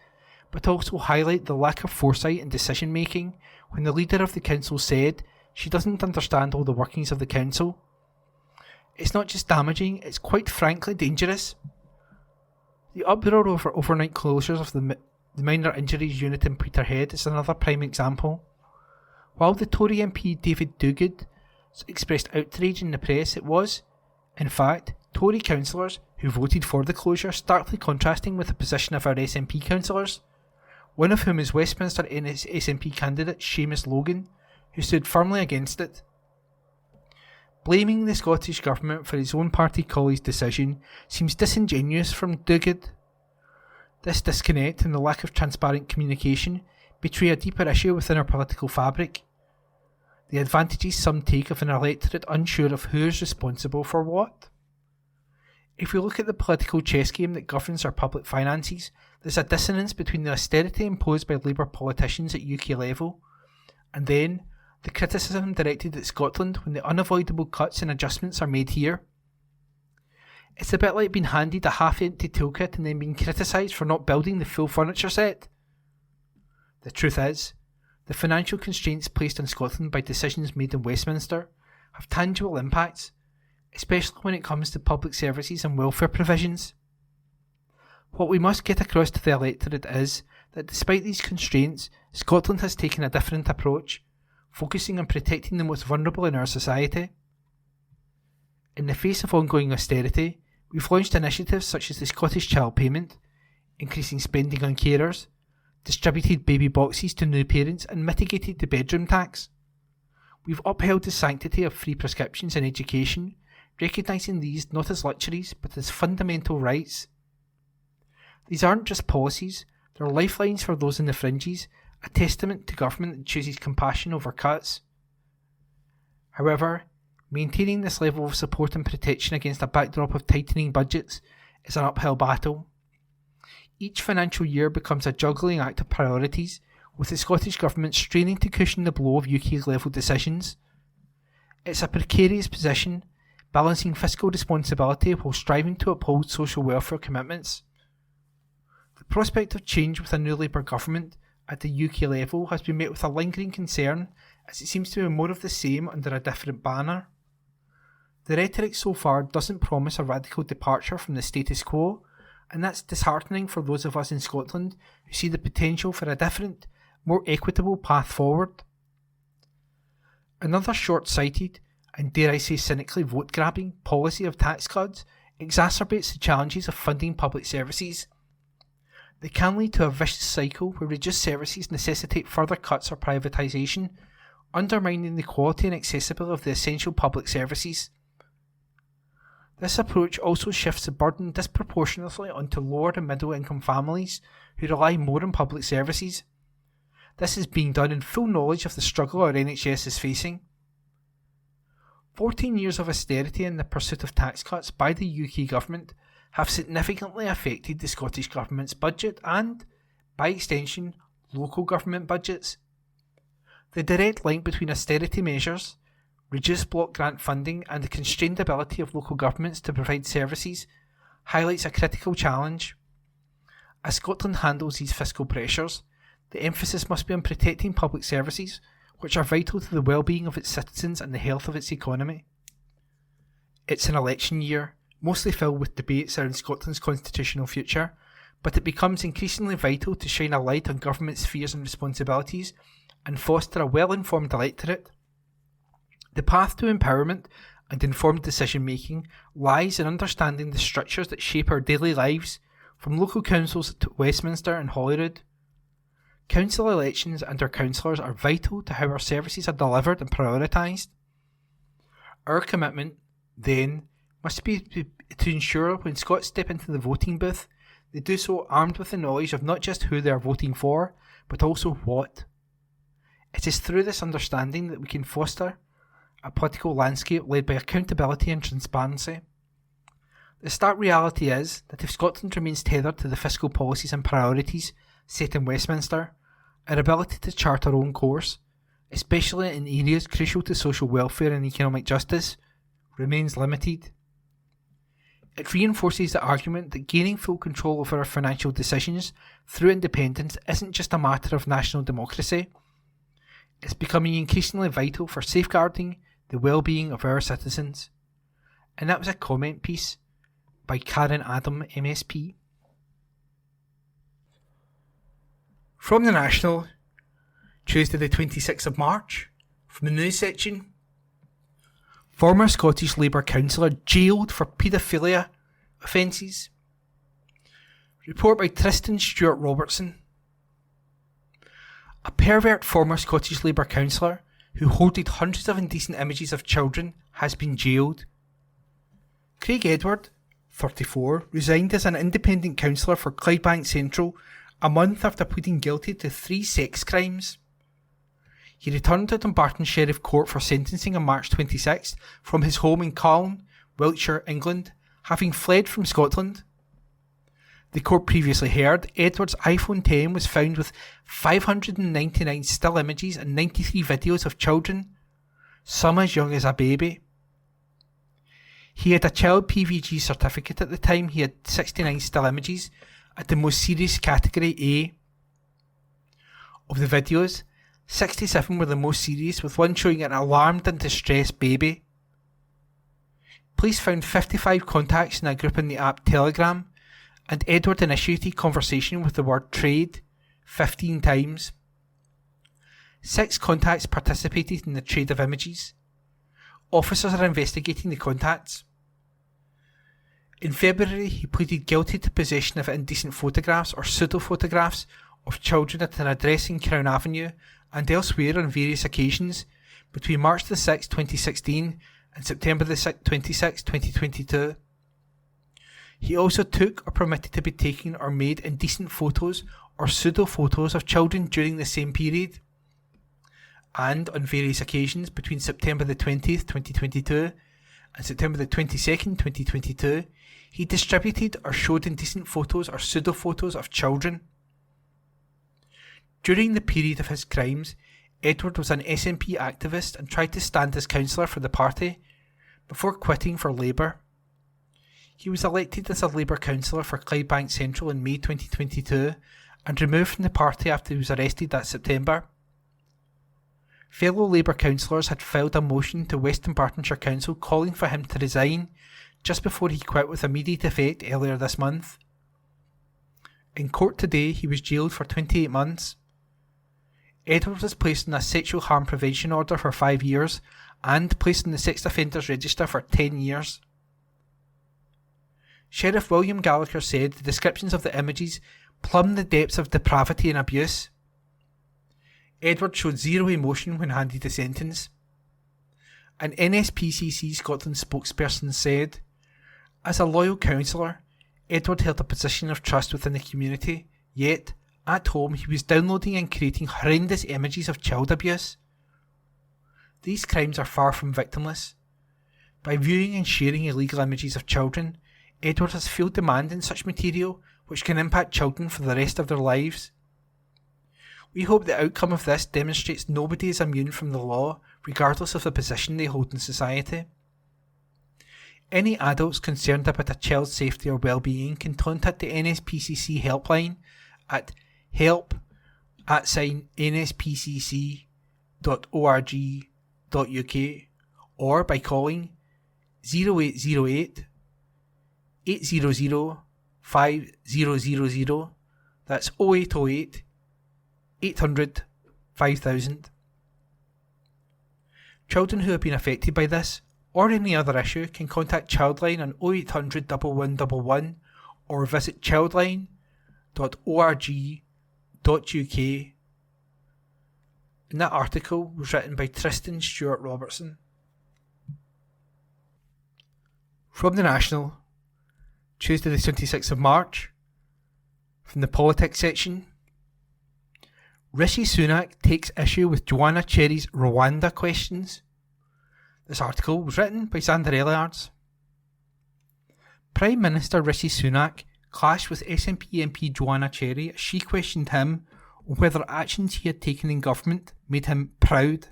but also highlight the lack of foresight in decision making when the leader of the council said she doesn't understand all the workings of the council. It's not just damaging, it's quite frankly dangerous. The uproar over overnight closures of the minor injuries unit in Peterhead is another prime example. While the Tory MP David Dogood expressed outrage in the press, it was, in fact, Tory councillors who voted for the closure, starkly contrasting with the position of our SNP councillors, one of whom is Westminster SNP candidate Seamus Logan, who stood firmly against it. Blaming the Scottish Government for his own party colleague's decision seems disingenuous from Dogood. This disconnect and the lack of transparent communication betray a deeper issue within our political fabric. The advantages some take of an electorate unsure of who is responsible for what. If we look at the political chess game that governs our public finances, there's a dissonance between the austerity imposed by Labour politicians at UK level, and then the criticism directed at Scotland when the unavoidable cuts and adjustments are made here. It's a bit like being handed a half-empty toolkit and then being criticised for not building the full furniture set. The truth is, the financial constraints placed on Scotland by decisions made in Westminster have tangible impacts, especially when it comes to public services and welfare provisions. What we must get across to the electorate is that despite these constraints, Scotland has taken a different approach, focusing on protecting the most vulnerable in our society. In the face of ongoing austerity, we've launched initiatives such as the Scottish Child Payment, increasing spending on carers, distributed baby boxes to new parents and mitigated the bedroom tax. We've upheld the sanctity of free prescriptions in education, recognising these not as luxuries but as fundamental rights. These aren't just policies, they're lifelines for those in the fringes, a testament to government that chooses compassion over cuts. However, maintaining this level of support and protection against a backdrop of tightening budgets is an uphill battle. Each financial year becomes a juggling act of priorities, with the Scottish Government straining to cushion the blow of UK level decisions. It's a precarious position, balancing fiscal responsibility while striving to uphold social welfare commitments. The prospect of change with a new Labour government at the UK level has been met with a lingering concern, as it seems to be more of the same under a different banner. The rhetoric so far doesn't promise a radical departure from the status quo, and that's disheartening for those of us in Scotland who see the potential for a different, more equitable path forward. Another short-sighted, and dare I say cynically vote-grabbing, policy of tax cuts exacerbates the challenges of funding public services. They can lead to a vicious cycle where reduced services necessitate further cuts or privatisation, undermining the quality and accessibility of the essential public services. This approach also shifts the burden disproportionately onto lower and middle income families who rely more on public services. This is being done in full knowledge of the struggle our NHS is facing. 14 years of austerity in the pursuit of tax cuts by the UK government have significantly affected the Scottish Government's budget and, by extension, local government budgets. The direct link between austerity measures, reduced block grant funding and the constrained ability of local governments to provide services highlights a critical challenge. As Scotland handles these fiscal pressures, the emphasis must be on protecting public services, which are vital to the well-being of its citizens and the health of its economy. It's an election year, mostly filled with debates around Scotland's constitutional future, but it becomes increasingly vital to shine a light on government's spheres and responsibilities and foster a well-informed electorate. The path to empowerment and informed decision-making lies in understanding the structures that shape our daily lives, from local councils to Westminster and Holyrood. Council elections and our councillors are vital to how our services are delivered and prioritised. Our commitment, then, must be to ensure when Scots step into the voting booth, they do so armed with the knowledge of not just who they are voting for, but also what. It is through this understanding that we can foster a political landscape led by accountability and transparency. The stark reality is that if Scotland remains tethered to the fiscal policies and priorities set in Westminster, our ability to chart our own course, especially in areas crucial to social welfare and economic justice, remains limited. It reinforces the argument that gaining full control over our financial decisions through independence isn't just a matter of national democracy. It's becoming increasingly vital for safeguarding the well-being of our citizens. And that was a comment piece by Karen Adam, MSP. From the National, Tuesday the 26th of March, from the news section. Former Scottish Labour councillor jailed for paedophilia offences. Report by Tristan Stewart Robertson. A pervert former Scottish Labour councillor who hoarded hundreds of indecent images of children has been jailed. Craig Edward, 34, resigned as an independent councillor for Clydebank Central a month after pleading guilty to 3 sex crimes. He returned to Dumbarton Sheriff Court for sentencing on March 26th from his home in Calne, Wiltshire, England, having fled from Scotland. The court previously heard Edward's iPhone 10 was found with 599 still images and 93 videos of children, some as young as a baby. He had a child PVG certificate at the time. He had 69 still images at the most serious category A. Of the videos, 67 were the most serious, with one showing an alarmed and distressed baby. Police found 55 contacts in a group in the app Telegram, and Edward initiated conversation with the word trade 15 times. 6 contacts participated in the trade of images. Officers are investigating the contacts. In February, he pleaded guilty to possession of indecent photographs or pseudo-photographs of children at an address in Crown Avenue and elsewhere on various occasions between March the 6th, 2016 and September the 26th, 2022. He also took or permitted to be taken or made indecent photos or pseudo-photos of children during the same period. And on various occasions between September the 20th, 2022 and September the 22nd, 2022, he distributed or showed indecent photos or pseudo-photos of children. During the period of his crimes, Edward was an SNP activist and tried to stand as councillor for the party before quitting for Labour. He was elected as a Labour councillor for Clydebank Central in May 2022 and removed from the party after he was arrested that September. Fellow Labour councillors had filed a motion to West Dumbartonshire Council calling for him to resign just before he quit with immediate effect earlier this month. In court today, he was jailed for 28 months. Edward was placed on a sexual harm prevention order for 5 years and placed on the sex offenders register for 10 years. Sheriff William Gallagher said the descriptions of the images plumb the depths of depravity and abuse. Edward showed zero emotion when handed the sentence. An NSPCC Scotland spokesperson said, "As a loyal councillor, Edward held a position of trust within the community, yet, at home, he was downloading and creating horrendous images of child abuse. These crimes are far from victimless. By viewing and sharing illegal images of children, Edward has fueled demand in such material which can impact children for the rest of their lives. We hope the outcome of this demonstrates nobody is immune from the law, regardless of the position they hold in society. Any adults concerned about a child's safety or well-being can contact the NSPCC helpline at help@nspcc.org.uk or by calling 0808 800 5000. That's 0808 800 5000. Children who have been affected by this or any other issue can contact Childline on 0800 1111 or visit childline.org.uk. And that article was written by Tristan Stewart Robertson. From the National, Tuesday the 26th of March, from the politics section, Rishi Sunak takes issue with Joanna Cherry's Rwanda questions. This article was written by Xander Elliards. Prime Minister Rishi Sunak clashed with SNP MP Joanna Cherry as she questioned him on whether actions he had taken in government made him proud.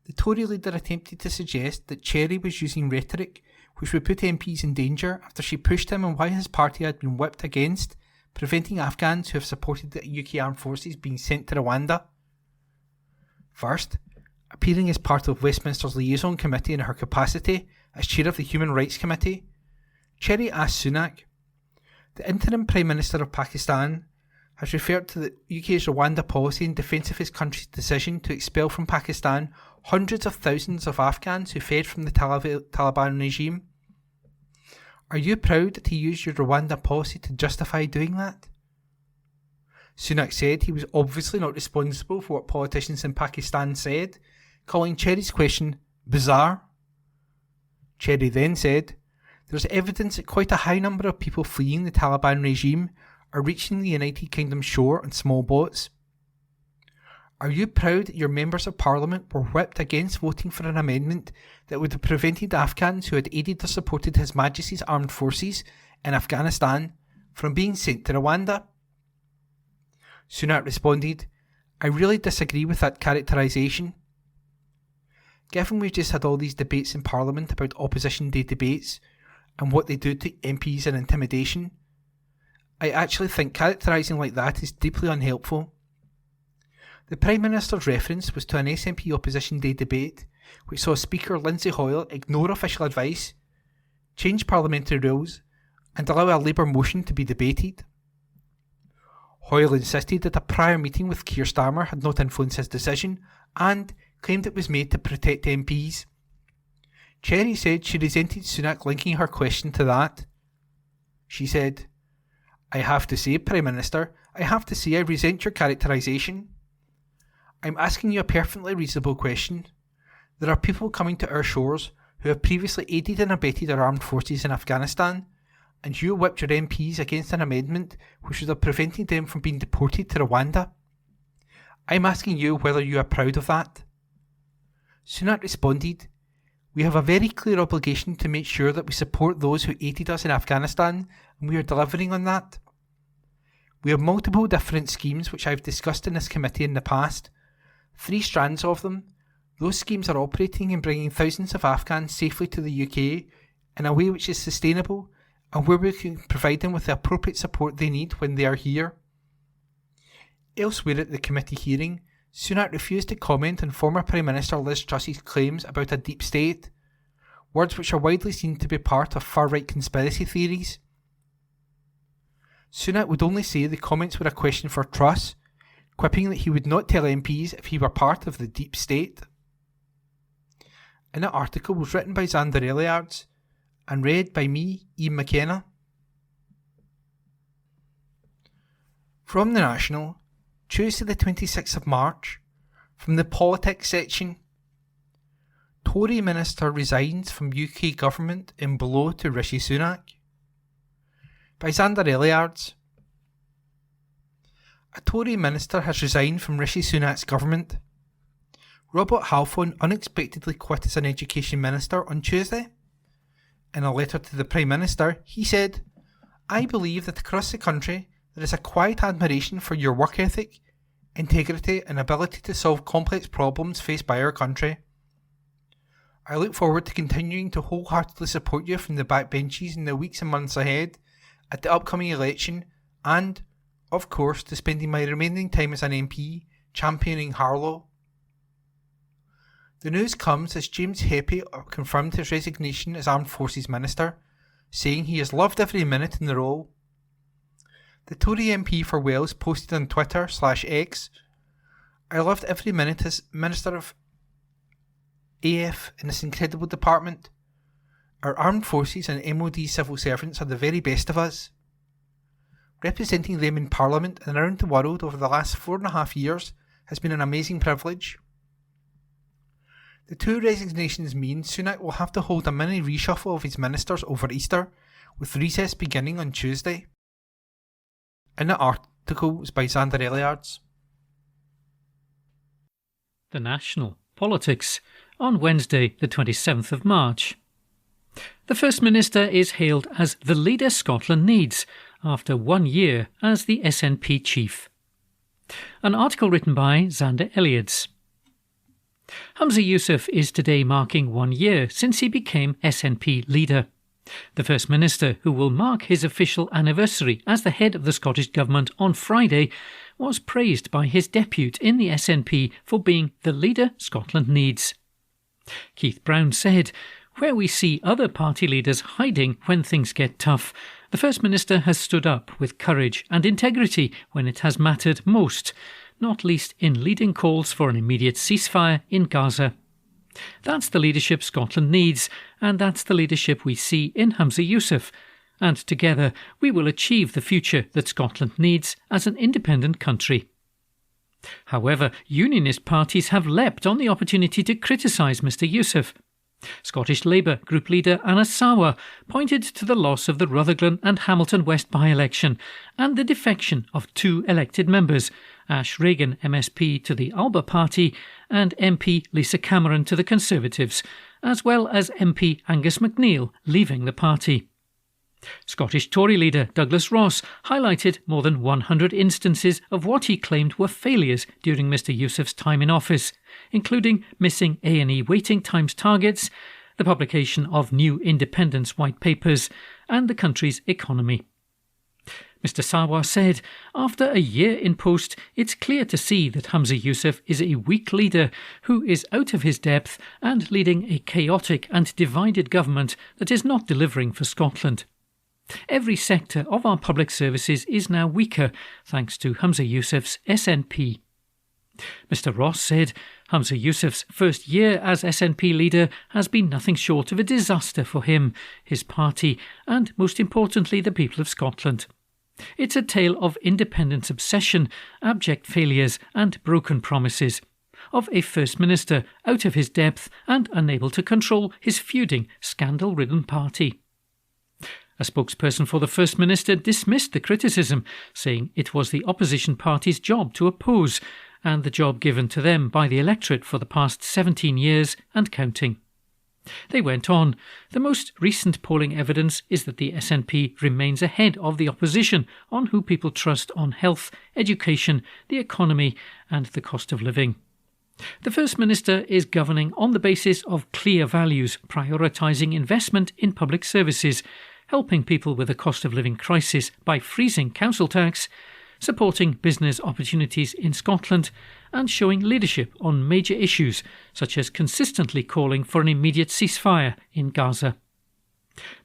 The Tory leader attempted to suggest that Cherry was using rhetoric which would put MPs in danger after she pushed him on why his party had been whipped against preventing Afghans who have supported the UK armed forces being sent to Rwanda. First, appearing as part of Westminster's liaison committee in her capacity as chair of the Human Rights Committee, Cherry asked Sunak, "The interim Prime Minister of Pakistan has referred to the UK's Rwanda policy in defence of his country's decision to expel from Pakistan hundreds of thousands of Afghans who fled from the Taliban regime. Are you proud that he used your Rwanda policy to justify doing that?" Sunak said he was obviously not responsible for what politicians in Pakistan said, calling Cherry's question bizarre. Cherry then said, "There's evidence that quite a high number of people fleeing the Taliban regime are reaching the United Kingdom shore on small boats. Are you proud that your members of parliament were whipped against voting for an amendment that would have prevented Afghans who had aided or supported His Majesty's armed forces in Afghanistan from being sent to Rwanda?" Sunak responded, "I really disagree with that characterisation. Given we've just had all these debates in Parliament about Opposition Day debates and what they do to MPs and intimidation, I actually think characterising like that is deeply unhelpful." The Prime Minister's reference was to an SNP Opposition Day debate which saw Speaker Lindsay Hoyle ignore official advice, change parliamentary rules and allow a Labour motion to be debated. Hoyle insisted that a prior meeting with Keir Starmer had not influenced his decision and claimed it was made to protect MPs. Cherry said she resented Sunak linking her question to that. She said, "I have to say, Prime Minister, I resent your characterisation. I'm asking you a perfectly reasonable question. There are people coming to our shores who have previously aided and abetted our armed forces in Afghanistan, and you whipped your MPs against an amendment which would have prevented them from being deported to Rwanda. I'm asking you whether you are proud of that." Sunak responded, "We have a very clear obligation to make sure that we support those who aided us in Afghanistan, and we are delivering on that. We have multiple different schemes which I've discussed in this committee in the past, 3 strands of them. Those schemes are operating and bringing thousands of Afghans safely to the UK in a way which is sustainable and where we can provide them with the appropriate support they need when they are here." Elsewhere at the committee hearing, Sunak refused to comment on former Prime Minister Liz Truss's claims about a deep state, words which are widely seen to be part of far-right conspiracy theories. Sunak would only say the comments were a question for Truss, quipping that he would not tell MPs if he were part of the deep state. And that article was written by Xander Elliards and read by me, Ian McKenna. From the National, Tuesday the 26th of March, from the politics section. Tory minister resigns from UK government in blow to Rishi Sunak. By Xander Elliards. A Tory minister has resigned from Rishi Sunak's government. Robert Halfon unexpectedly quit as an education minister on Tuesday. In a letter to the Prime Minister, he said, "I believe that across the country there is a quiet admiration for your work ethic, integrity and ability to solve complex problems faced by our country. I look forward to continuing to wholeheartedly support you from the backbenches in the weeks and months ahead at the upcoming election and, of course, to spending my remaining time as an MP championing Harlow." The news comes as James Heppey confirmed his resignation as Armed Forces Minister, saying he has loved every minute in the role. The Tory MP for Wales posted on Twitter/X, "I loved every minute as Minister of AF in this incredible department. Our armed forces and MOD civil servants are the very best of us. Representing them in Parliament and around the world over the last 4.5 years has been an amazing privilege." The two resignations mean Sunak will have to hold a mini reshuffle of his ministers over Easter, with recess beginning on Tuesday. In the article is by Xander Elliards. The National Politics on Wednesday the 27th of March. The First Minister is hailed as the leader Scotland needs after 1 year as the SNP chief. An article written by Xander Elliards. Humza Yousaf is today marking 1 year since he became SNP leader. The First Minister, who will mark his official anniversary as the head of the Scottish Government on Friday, was praised by his depute in the SNP for being the leader Scotland needs. Keith Brown said, "Where we see other party leaders hiding when things get tough, the First Minister has stood up with courage and integrity when it has mattered most, not least in leading calls for an immediate ceasefire in Gaza. That's the leadership Scotland needs, and that's the leadership we see in Humza Yousaf. And together we will achieve the future that Scotland needs as an independent country." However, unionist parties have leapt on the opportunity to criticise Mr Yousaf. Scottish Labour Group leader Anna Sawa pointed to the loss of the Rutherglen and Hamilton West by-election and the defection of 2 elected members, Ash Regan MSP to the Alba Party and MP Lisa Cameron to the Conservatives, as well as MP Angus MacNeil leaving the party. Scottish Tory leader Douglas Ross highlighted more than 100 instances of what he claimed were failures during Mr Yousaf's time in office, including missing A&E waiting times targets, the publication of new independence white papers, and the country's economy. Mr Sawa said, "After a year in post, it's clear to see that Humza Yousaf is a weak leader who is out of his depth and leading a chaotic and divided government that is not delivering for Scotland. Every sector of our public services is now weaker thanks to Humza Yousaf's SNP." Mr Ross said, "Humza Yousaf's first year as SNP leader has been nothing short of a disaster for him, his party, and most importantly the people of Scotland. It's a tale of independence obsession, abject failures and broken promises, of a First Minister out of his depth and unable to control his feuding, scandal-ridden party." A spokesperson for the First Minister dismissed the criticism, saying it was the opposition party's job to oppose, and the job given to them by the electorate for the past 17 years and counting. They went on, "The most recent polling evidence is that the SNP remains ahead of the opposition on who people trust on health, education, the economy and the cost of living. The First Minister is governing on the basis of clear values, prioritising investment in public services, helping people with a cost of living crisis by freezing council tax, supporting business opportunities in Scotland, and showing leadership on major issues such as consistently calling for an immediate ceasefire in Gaza."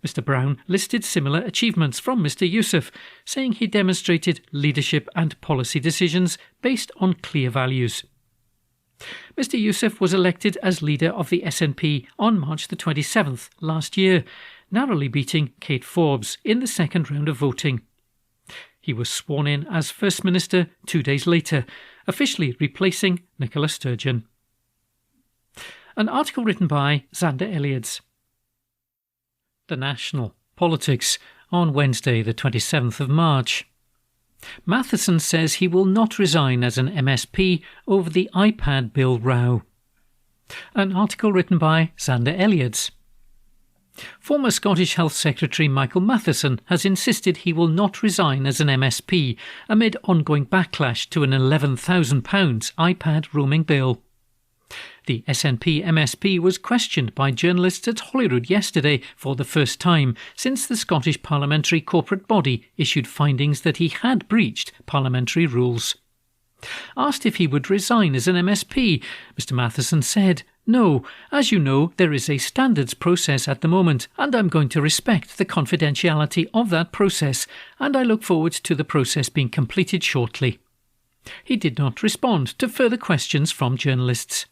Mr Brown listed similar achievements from Mr Yousaf, saying he demonstrated leadership and policy decisions based on clear values. Mr Yousaf was elected as leader of the SNP on March the 27th last year, narrowly beating Kate Forbes in the second round of voting. He was sworn in as First Minister 2 days later, officially replacing Nicola Sturgeon. An article written by Xander Elliotts. The National Politics on Wednesday the 27th of March. Matheson says he will not resign as an MSP over the iPad bill row. An article written by Xander Elliotts. Former Scottish Health Secretary Michael Matheson has insisted he will not resign as an MSP amid ongoing backlash to an £11,000 iPad roaming bill. The SNP MSP was questioned by journalists at Holyrood yesterday for the first time since the Scottish parliamentary corporate body issued findings that he had breached parliamentary rules. Asked if he would resign as an MSP, Mr Matheson said, "No, as you know, there is a standards process at the moment, and I'm going to respect the confidentiality of that process, and I look forward to the process being completed shortly." He did not respond to further questions from journalists.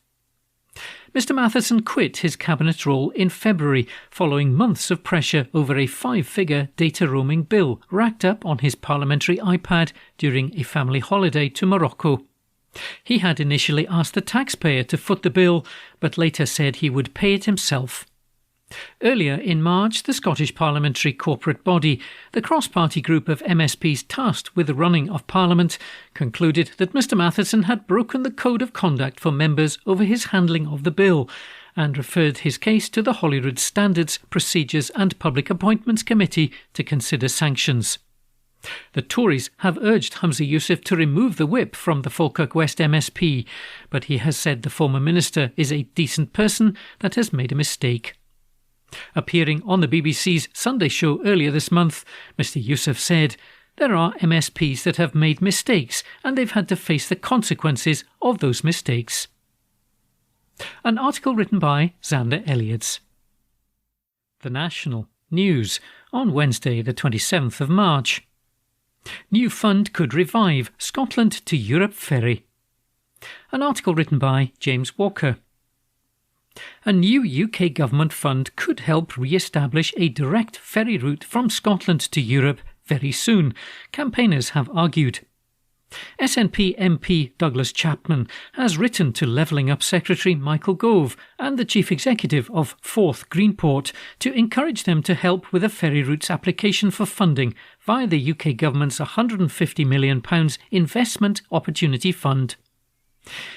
Mr Matheson quit his cabinet role in February following months of pressure over a 5-figure data roaming bill racked up on his parliamentary iPad during a family holiday to Morocco. He had initially asked the taxpayer to foot the bill, but later said he would pay it himself. Earlier in March, the Scottish parliamentary corporate body, the cross-party group of MSPs tasked with the running of Parliament, concluded that Mr Matheson had broken the code of conduct for members over his handling of the bill and referred his case to the Holyrood Standards, Procedures and Public Appointments Committee to consider sanctions. The Tories have urged Humza Yousaf to remove the whip from the Falkirk West MSP, but he has said the former minister is a decent person that has made a mistake. Appearing on the BBC's Sunday show earlier this month, Mr Yousaf said, "There are MSPs that have made mistakes and they've had to face the consequences of those mistakes." An article written by Xander Elliotts. The National News on Wednesday the 27th of March. New fund could revive Scotland to Europe ferry. An article written by James Walker. A new UK government fund could help re-establish a direct ferry route from Scotland to Europe very soon, campaigners have argued. SNP MP Douglas Chapman has written to Levelling Up Secretary Michael Gove and the Chief Executive of Forth Greenport to encourage them to help with a ferry route's application for funding via the UK government's £150 million Investment Opportunity Fund.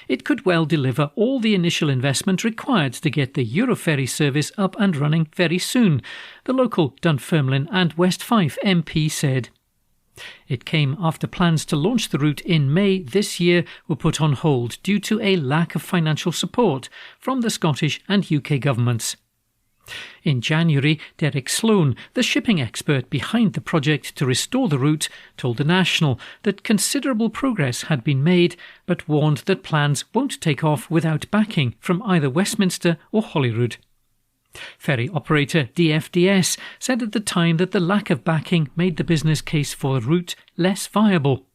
It could well deliver all the initial investment required to get the Euroferry service up and running very soon, the local Dunfermline and West Fife MP said. It came after plans to launch the route in May this year were put on hold due to a lack of financial support from the Scottish and UK governments. In January, Derek Sloan, the shipping expert behind the project to restore the route, told The National that considerable progress had been made, but warned that plans won't take off without backing from either Westminster or Holyrood. Ferry operator DFDS said at the time that the lack of backing made the business case for the route less viable.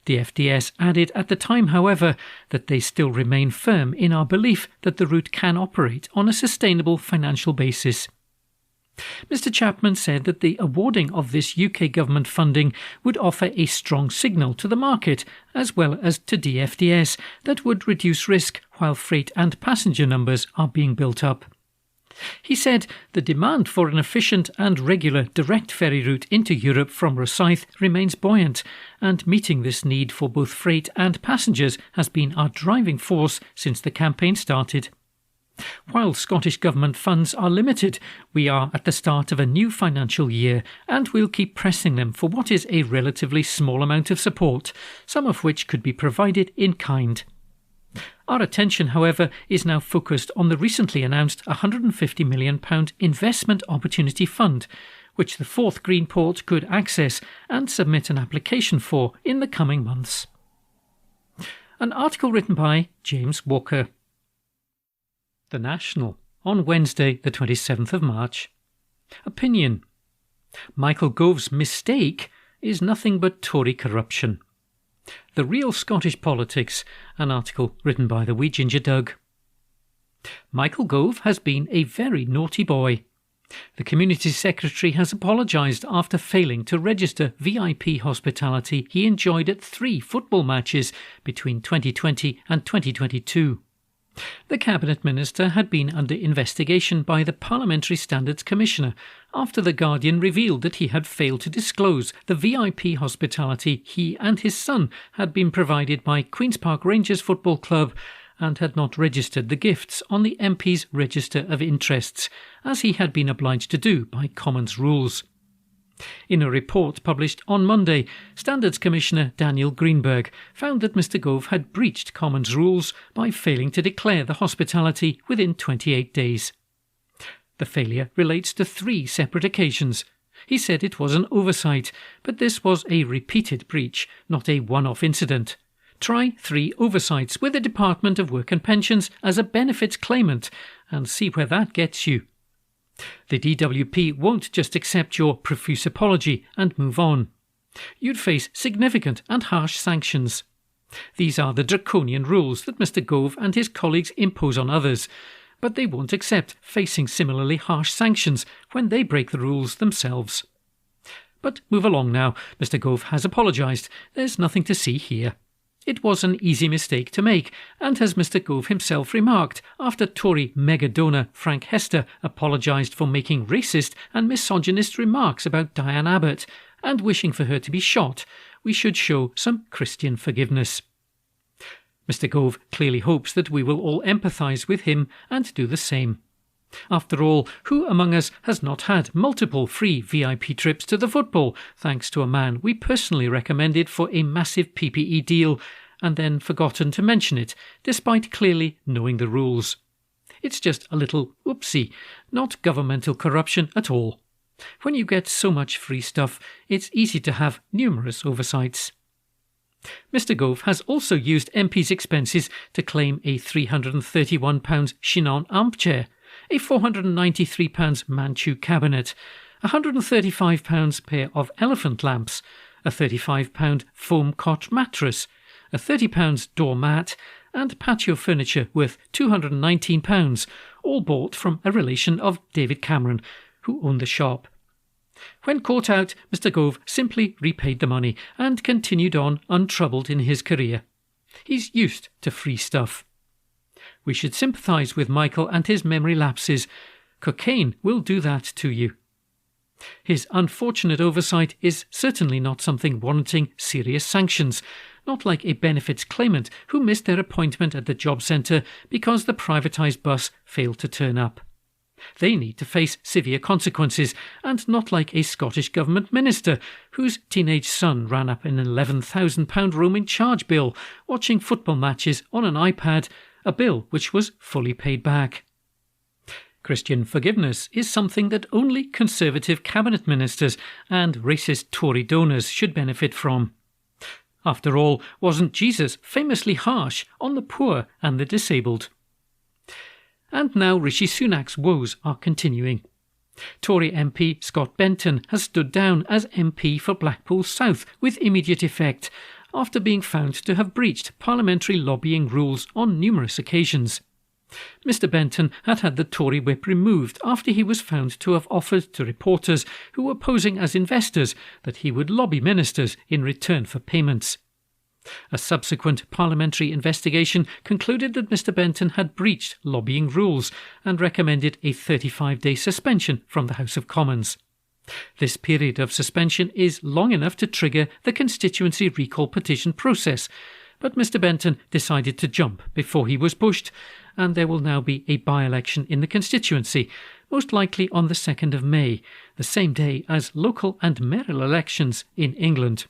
The FDS added at the time, however, that they still remain firm in our belief that the route can operate on a sustainable financial basis. Mr Chapman said that the awarding of this UK government funding would offer a strong signal to the market as well as to DFDS that would reduce risk while freight and passenger numbers are being built up. He said the demand for an efficient and regular direct ferry route into Europe from Rosyth remains buoyant, and meeting this need for both freight and passengers has been our driving force since the campaign started. While Scottish Government funds are limited, we are at the start of a new financial year and we'll keep pressing them for what is a relatively small amount of support, some of which could be provided in kind. Our attention, however, is now focused on the recently announced £150 million Investment Opportunity Fund, which the Forth Greenport could access and submit an application for in the coming months. An article written by James Walker. The National on Wednesday the 27th of March. Opinion. Michael Gove's mistake is nothing but Tory corruption. The Real Scottish Politics, an article written by the Wee Ginger Doug. Michael Gove has been a very naughty boy. The Community Secretary has apologised after failing to register VIP hospitality he enjoyed at 3 football matches between 2020 and 2022. The Cabinet Minister had been under investigation by the Parliamentary Standards Commissioner after The Guardian revealed that he had failed to disclose the VIP hospitality he and his son had been provided by Queen's Park Rangers Football Club and had not registered the gifts on the MP's Register of Interests, as he had been obliged to do by Commons rules. In a report published on Monday, Standards Commissioner Daniel Greenberg found that Mr Gove had breached Commons rules by failing to declare the hospitality within 28 days. The failure relates to 3 separate occasions. He said it was an oversight, but this was a repeated breach, not a one-off incident. Try 3 oversights with the Department of Work and Pensions as a benefits claimant and see where that gets you. The DWP won't just accept your profuse apology and move on. You'd face significant and harsh sanctions. These are the draconian rules that Mr Gove and his colleagues impose on others, but they won't accept facing similarly harsh sanctions when they break the rules themselves. But move along now. Mr Gove has apologised. There's nothing to see here. It was an easy mistake to make, and as Mr Gove himself remarked after Tory mega-donor Frank Hester apologised for making racist and misogynist remarks about Diane Abbott and wishing for her to be shot, we should show some Christian forgiveness. Mr Gove clearly hopes that we will all empathise with him and do the same. After all, who among us has not had multiple free VIP trips to the football, thanks to a man we personally recommended for a massive PPE deal, and then forgotten to mention it, despite clearly knowing the rules? It's just a little oopsie, not governmental corruption at all. When you get so much free stuff, it's easy to have numerous oversights. Mr Gove has also used MP's expenses to claim a £331 Chinon armchair, a £493 Manchu cabinet, £135 pair of elephant lamps, a £35 foam cot mattress, a £30 doormat, and patio furniture worth £219, all bought from a relation of David Cameron, who owned the shop. When caught out, Mr Gove simply repaid the money and continued on untroubled in his career. He's used to free stuff. We should sympathise with Michael and his memory lapses. Cocaine will do that to you. His unfortunate oversight is certainly not something warranting serious sanctions, not like a benefits claimant who missed their appointment at the job centre because the privatised bus failed to turn up. They need to face severe consequences, and not like a Scottish Government minister whose teenage son ran up an £11,000 roaming charge bill watching football matches on an iPad, a bill which was fully paid back. Christian forgiveness is something that only Conservative cabinet ministers and racist Tory donors should benefit from. After all, wasn't Jesus famously harsh on the poor and the disabled? And now Rishi Sunak's woes are continuing. Tory MP Scott Benton has stood down as MP for Blackpool South with immediate effect after being found to have breached parliamentary lobbying rules on numerous occasions. Mr Benton had had the Tory whip removed after he was found to have offered to reporters who were posing as investors that he would lobby ministers in return for payments. A subsequent parliamentary investigation concluded that Mr Benton had breached lobbying rules and recommended a 35-day suspension from the House of Commons. This period of suspension is long enough to trigger the constituency recall petition process, but Mr Benton decided to jump before he was pushed, and there will now be a by-election in the constituency, most likely on the 2nd of May, the same day as local and mayoral elections in England.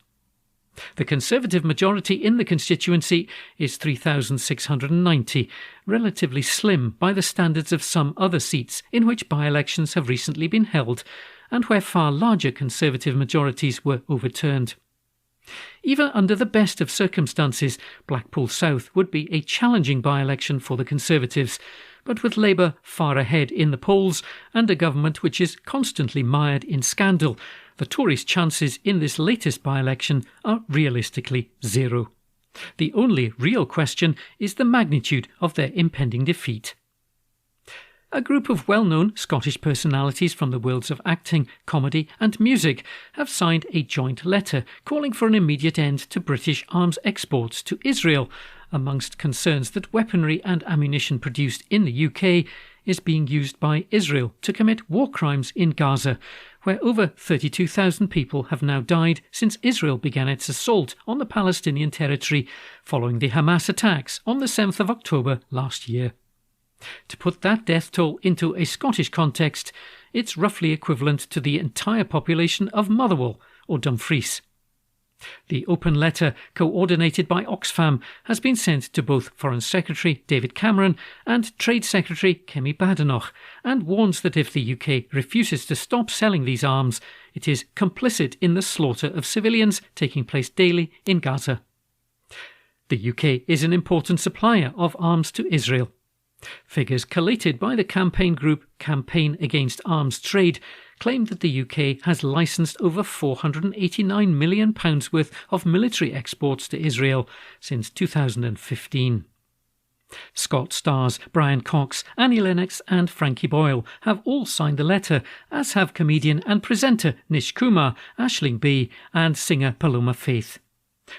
The Conservative majority in the constituency is 3,690, relatively slim by the standards of some other seats in which by-elections have recently been held and where far larger Conservative majorities were overturned. Even under the best of circumstances, Blackpool South would be a challenging by-election for the Conservatives, but with Labour far ahead in the polls and a government which is constantly mired in scandal, the Tories' chances in this latest by-election are realistically zero. The only real question is the magnitude of their impending defeat. A group of well-known Scottish personalities from the worlds of acting, comedy and music have signed a joint letter calling for an immediate end to British arms exports to Israel, amongst concerns that weaponry and ammunition produced in the UK is being used by Israel to commit war crimes in Gaza, where over 32,000 people have now died since Israel began its assault on the Palestinian territory following the Hamas attacks on the 7th of October last year. To put that death toll into a Scottish context, it's roughly equivalent to the entire population of Motherwell or Dumfries. The open letter, coordinated by Oxfam, has been sent to both Foreign Secretary David Cameron and Trade Secretary Kemi Badenoch, and warns that if the UK refuses to stop selling these arms, it is complicit in the slaughter of civilians taking place daily in Gaza. The UK is an important supplier of arms to Israel. Figures collated by the campaign group Campaign Against Arms Trade claim that the UK has licensed over £489 million worth of military exports to Israel since 2015. Scott stars Brian Cox, Annie Lennox and Frankie Boyle have all signed the letter, as have comedian and presenter Nish Kumar, Aisling Bea and singer Paloma Faith.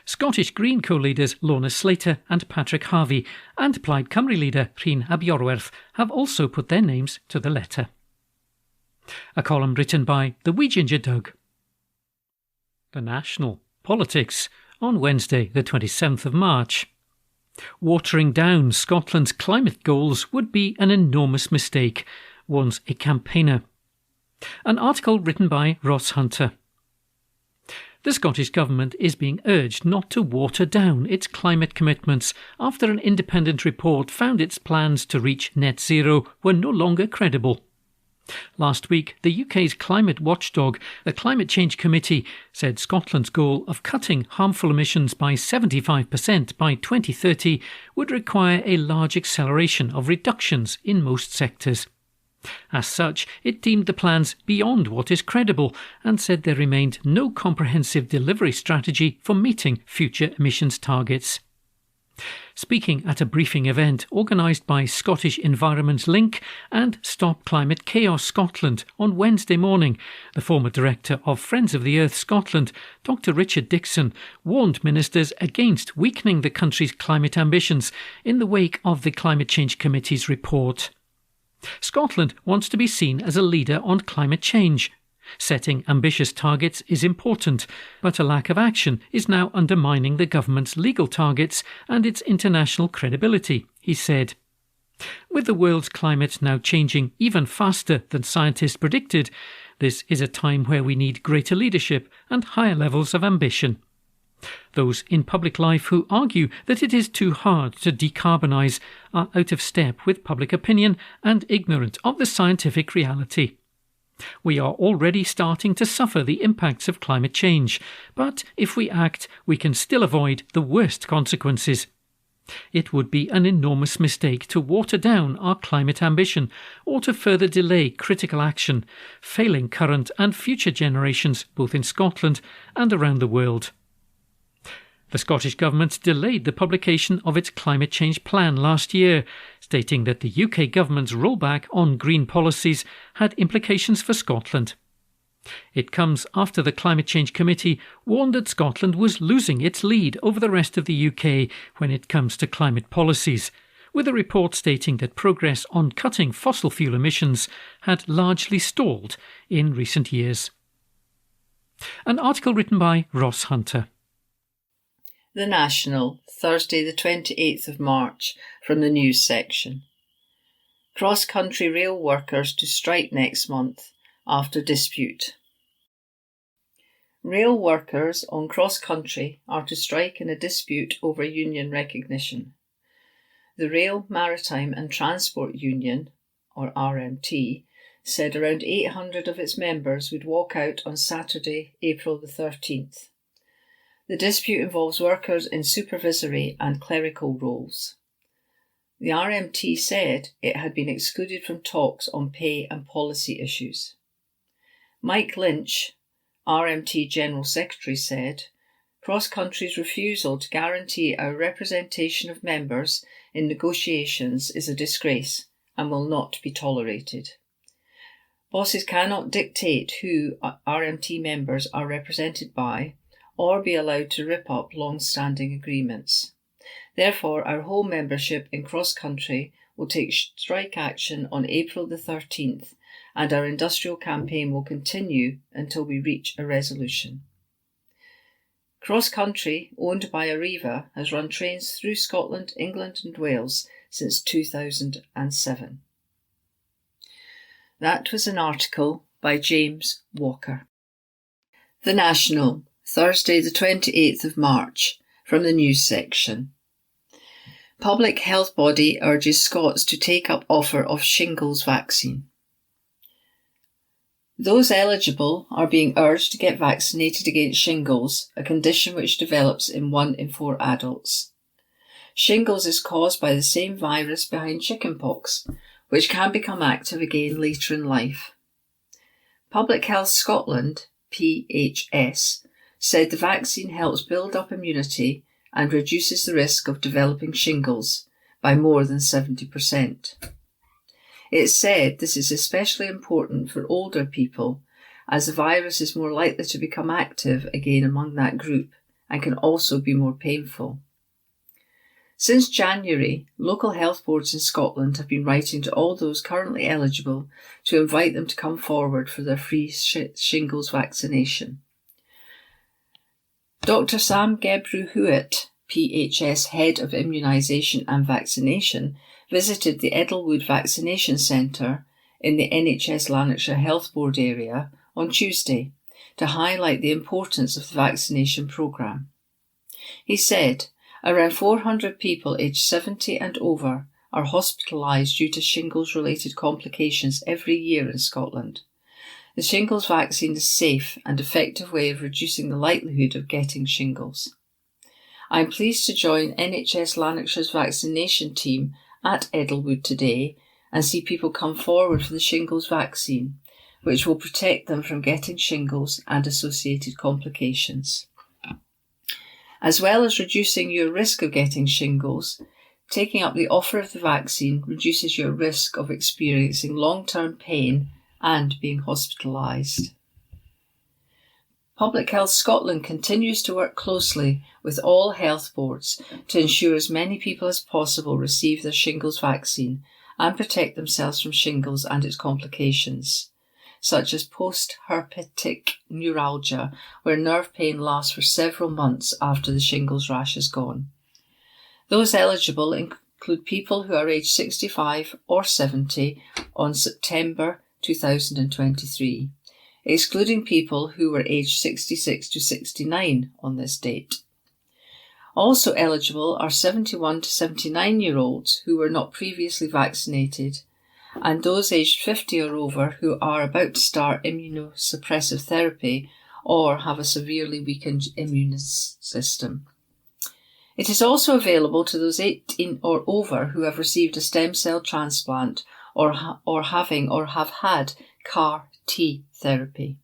Scottish Green co-leaders Lorna Slater and Patrick Harvey and Plaid Cymru leader Rhyn Abiorwerth have also put their names to the letter. A column written by the Wee Ginger Doug. The National Politics on Wednesday the 27th of March. Watering down Scotland's climate goals would be an enormous mistake, warns a campaigner. An article written by Ross Hunter. The Scottish Government is being urged not to water down its climate commitments after an independent report found its plans to reach net zero were no longer credible. Last week, the UK's climate watchdog, the Climate Change Committee, said Scotland's goal of cutting harmful emissions by 75% by 2030 would require a large acceleration of reductions in most sectors. As such, it deemed the plans beyond what is credible and said there remained no comprehensive delivery strategy for meeting future emissions targets. Speaking at a briefing event organised by Scottish Environment Link and Stop Climate Chaos Scotland on Wednesday morning, the former director of Friends of the Earth Scotland, Dr Richard Dixon, warned ministers against weakening the country's climate ambitions in the wake of the Climate Change Committee's report. Scotland wants to be seen as a leader on climate change. Setting ambitious targets is important, but a lack of action is now undermining the government's legal targets and its international credibility, he said. With the world's climate now changing even faster than scientists predicted, this is a time where we need greater leadership and higher levels of ambition. Those in public life who argue that it is too hard to decarbonise are out of step with public opinion and ignorant of the scientific reality. We are already starting to suffer the impacts of climate change, but if we act, we can still avoid the worst consequences. It would be an enormous mistake to water down our climate ambition or to further delay critical action, failing current and future generations both in Scotland and around the world. The Scottish Government delayed the publication of its climate change plan last year, stating that the UK Government's rollback on green policies had implications for Scotland. It comes after the Climate Change Committee warned that Scotland was losing its lead over the rest of the UK when it comes to climate policies, with a report stating that progress on cutting fossil fuel emissions had largely stalled in recent years. An article written by Ross Hunter. The National, Thursday the 28th of March, from the news section. Cross-country rail workers to strike next month after dispute. Rail workers on cross-country are to strike in a dispute over union recognition. The Rail, Maritime and Transport Union, or RMT, said around 800 of its members would walk out on Saturday, April the 13th. The dispute involves workers in supervisory and clerical roles. The RMT said it had been excluded from talks on pay and policy issues. Mike Lynch, RMT General Secretary, said, "Cross Country's refusal to guarantee our representation of members in negotiations is a disgrace and will not be tolerated. Bosses cannot dictate who RMT members are represented by or be allowed to rip up long-standing agreements. Therefore, our whole membership in cross-country will take strike action on April the 13th, and our industrial campaign will continue until we reach a resolution. Cross Country, owned by Arriva, has run trains through Scotland, England and Wales since 2007. That was an article by James Walker. The National, Thursday the 28th of March, from the news section. Public health body urges Scots to take up offer of shingles vaccine. Those eligible are being urged to get vaccinated against shingles, a condition which develops in 1 in 4 adults. Shingles is caused by the same virus behind chickenpox, which can become active again later in life. Public Health Scotland, PHS, said the vaccine helps build up immunity and reduces the risk of developing shingles by more than 70%. It said this is especially important for older people, as the virus is more likely to become active again among that group and can also be more painful. Since January, local health boards in Scotland have been writing to all those currently eligible to invite them to come forward for their free shingles vaccination. Dr. Sam Gebru-Hewitt, PHS Head of Immunisation and Vaccination, visited the Eddlewood Vaccination Centre in the NHS Lanarkshire Health Board area on Tuesday to highlight the importance of the vaccination programme. He said, around 400 people aged 70 and over are hospitalised due to shingles-related complications every year in Scotland. The shingles vaccine is a safe and effective way of reducing the likelihood of getting shingles. I am pleased to join NHS Lanarkshire's vaccination team at Eddlewood today and see people come forward for the shingles vaccine, which will protect them from getting shingles and associated complications. As well as reducing your risk of getting shingles, taking up the offer of the vaccine reduces your risk of experiencing long-term pain and being hospitalised. Public Health Scotland continues to work closely with all health boards to ensure as many people as possible receive their shingles vaccine and protect themselves from shingles and its complications, such as post-herpetic neuralgia, where nerve pain lasts for several months after the shingles rash is gone. Those eligible include people who are aged 65 or 70 on September 2023, excluding people who were aged 66 to 69 on this date. Also eligible are 71 to 79-year-olds who were not previously vaccinated, and those aged 50 or over who are about to start immunosuppressive therapy or have a severely weakened immune system. It is also available to those 18 or over who have received a stem cell transplant or have had CAR-T therapy.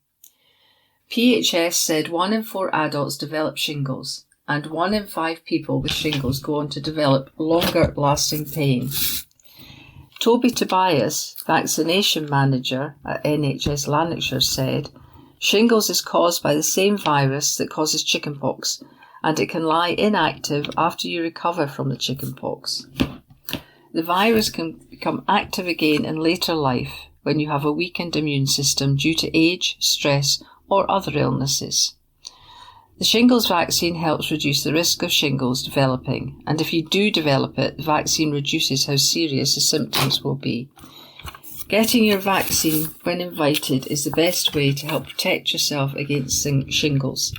PHS said 1 in 4 adults develop shingles, and 1 in 5 people with shingles go on to develop longer-lasting pain. Toby Tobias, vaccination manager at NHS Lanarkshire, said, shingles is caused by the same virus that causes chickenpox, and it can lie inactive after you recover from the chickenpox. The virus can become active again in later life when you have a weakened immune system due to age, stress, or other illnesses. The shingles vaccine helps reduce the risk of shingles developing, and if you do develop it, the vaccine reduces how serious the symptoms will be. Getting your vaccine when invited is the best way to help protect yourself against shingles.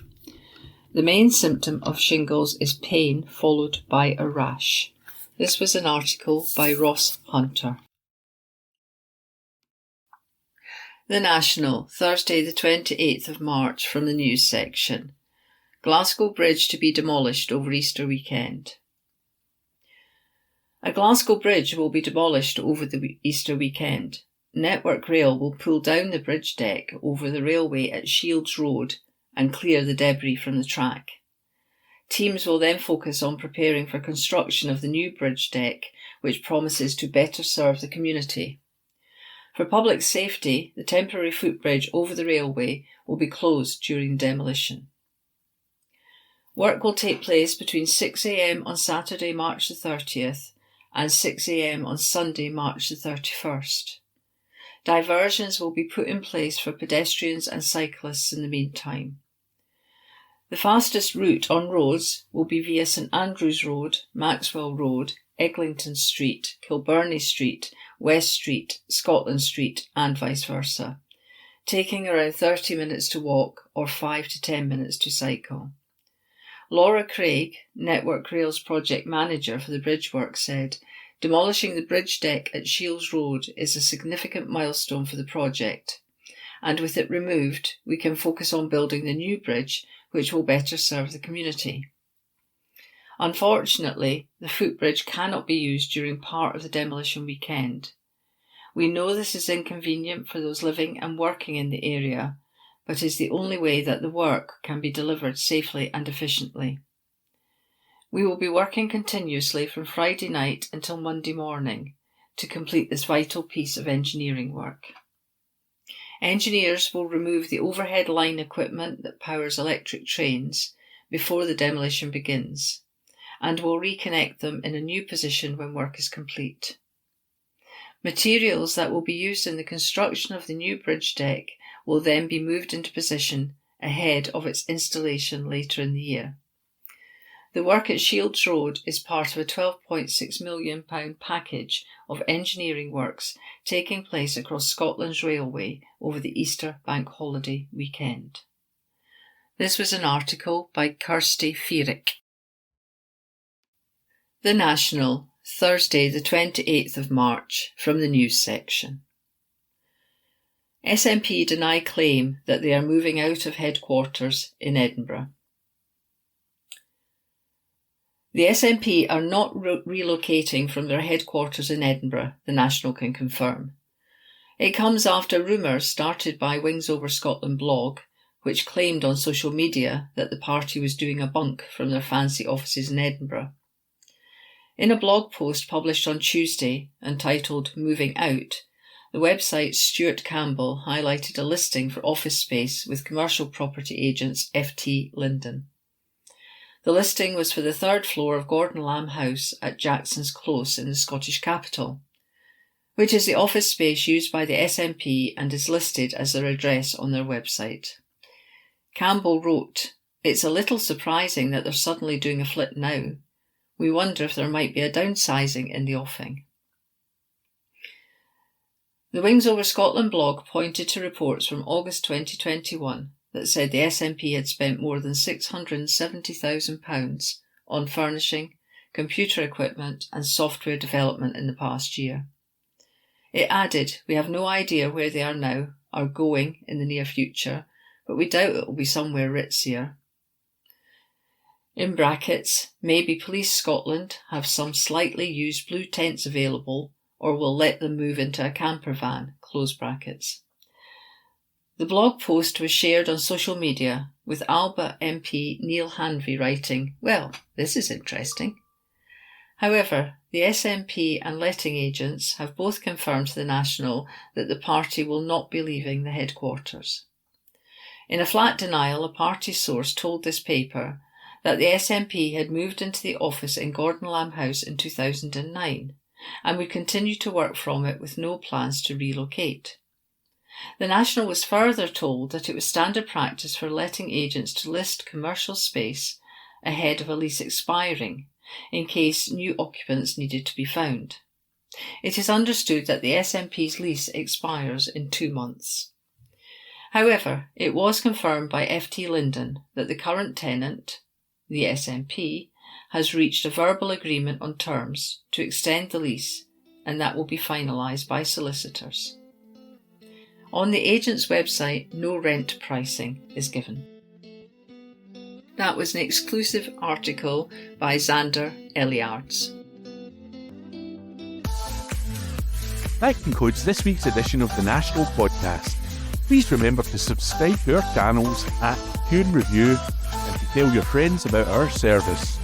The main symptom of shingles is pain followed by a rash. This was an article by Ross Hunter. The National, Thursday the 28th of March, from the news section. Glasgow Bridge to be demolished over Easter weekend. A Glasgow bridge will be demolished over the Easter weekend. Network Rail will pull down the bridge deck over the railway at Shields Road and clear the debris from the track. Teams will then focus on preparing for construction of the new bridge deck, which promises to better serve the community. For public safety, the temporary footbridge over the railway will be closed during demolition. Work will take place between 6 a.m. on Saturday, March the 30th and 6 a.m. on Sunday, March the 31st. Diversions will be put in place for pedestrians and cyclists in the meantime. The fastest route on roads will be via St Andrews Road, Maxwell Road, Eglinton Street, Kilburney Street, West Street, Scotland Street and vice versa, taking around 30 minutes to walk or 5 to 10 minutes to cycle. Laura Craig, Network Rail's project manager for the bridge work, said, "Demolishing the bridge deck at Shields Road is a significant milestone for the project, and with it removed, we can focus on building the new bridge, which will better serve the community." Unfortunately, the footbridge cannot be used during part of the demolition weekend. We know this is inconvenient for those living and working in the area, but is the only way that the work can be delivered safely and efficiently. We will be working continuously from Friday night until Monday morning to complete this vital piece of engineering work. Engineers will remove the overhead line equipment that powers electric trains before the demolition begins, and will reconnect them in a new position when work is complete. Materials that will be used in the construction of the new bridge deck will then be moved into position ahead of its installation later in the year. The work at Shields Road is part of a £12.6 million package of engineering works taking place across Scotland's railway over the Easter bank holiday weekend. This was an article by Kirsty Feerick. The National, Thursday the 28th of March, from the news section. SNP deny claim that they are moving out of headquarters in Edinburgh. The SNP are not relocating from their headquarters in Edinburgh, the National can confirm. It comes after rumours started by Wings Over Scotland blog, which claimed on social media that the party was doing a bunk from their fancy offices in Edinburgh. In a blog post published on Tuesday, entitled Moving Out, the website's Stuart Campbell highlighted a listing for office space with commercial property agents FT Linden. The listing was for the third floor of Gordon Lamb House at Jackson's Close in the Scottish capital, which is the office space used by the SNP and is listed as their address on their website. Campbell wrote, "It's a little surprising that they're suddenly doing a flip now. We wonder if there might be a downsizing in the offing." The Wings Over Scotland blog pointed to reports from August 2021 that said the SNP had spent more than £670,000 on furnishing, computer equipment and software development in the past year. It added, "We have no idea where they are now, or going in the near future, but we doubt it will be somewhere ritzier." In brackets, maybe Police Scotland have some slightly used blue tents available or will let them move into a camper van, close brackets. The blog post was shared on social media, with Alba MP Neil Hanvey writing, "Well, this is interesting." However, the SNP and letting agents have both confirmed to the National that the party will not be leaving the headquarters. In a flat denial, a party source told this paper that the SNP had moved into the office in Gordon Lamb House in 2009 and would continue to work from it with no plans to relocate. The National was further told that it was standard practice for letting agents to list commercial space ahead of a lease expiring, in case new occupants needed to be found. It is understood that the SNP's lease expires in 2 months. However, it was confirmed by FT Linden that the current tenant, the SNP, has reached a verbal agreement on terms to extend the lease, and that will be finalised by solicitors. On the agent's website, no rent pricing is given. That was an exclusive article by Xander Eliards. That concludes this week's edition of the National Podcast. Please remember to subscribe to our channels at Tune Review and to tell your friends about our service.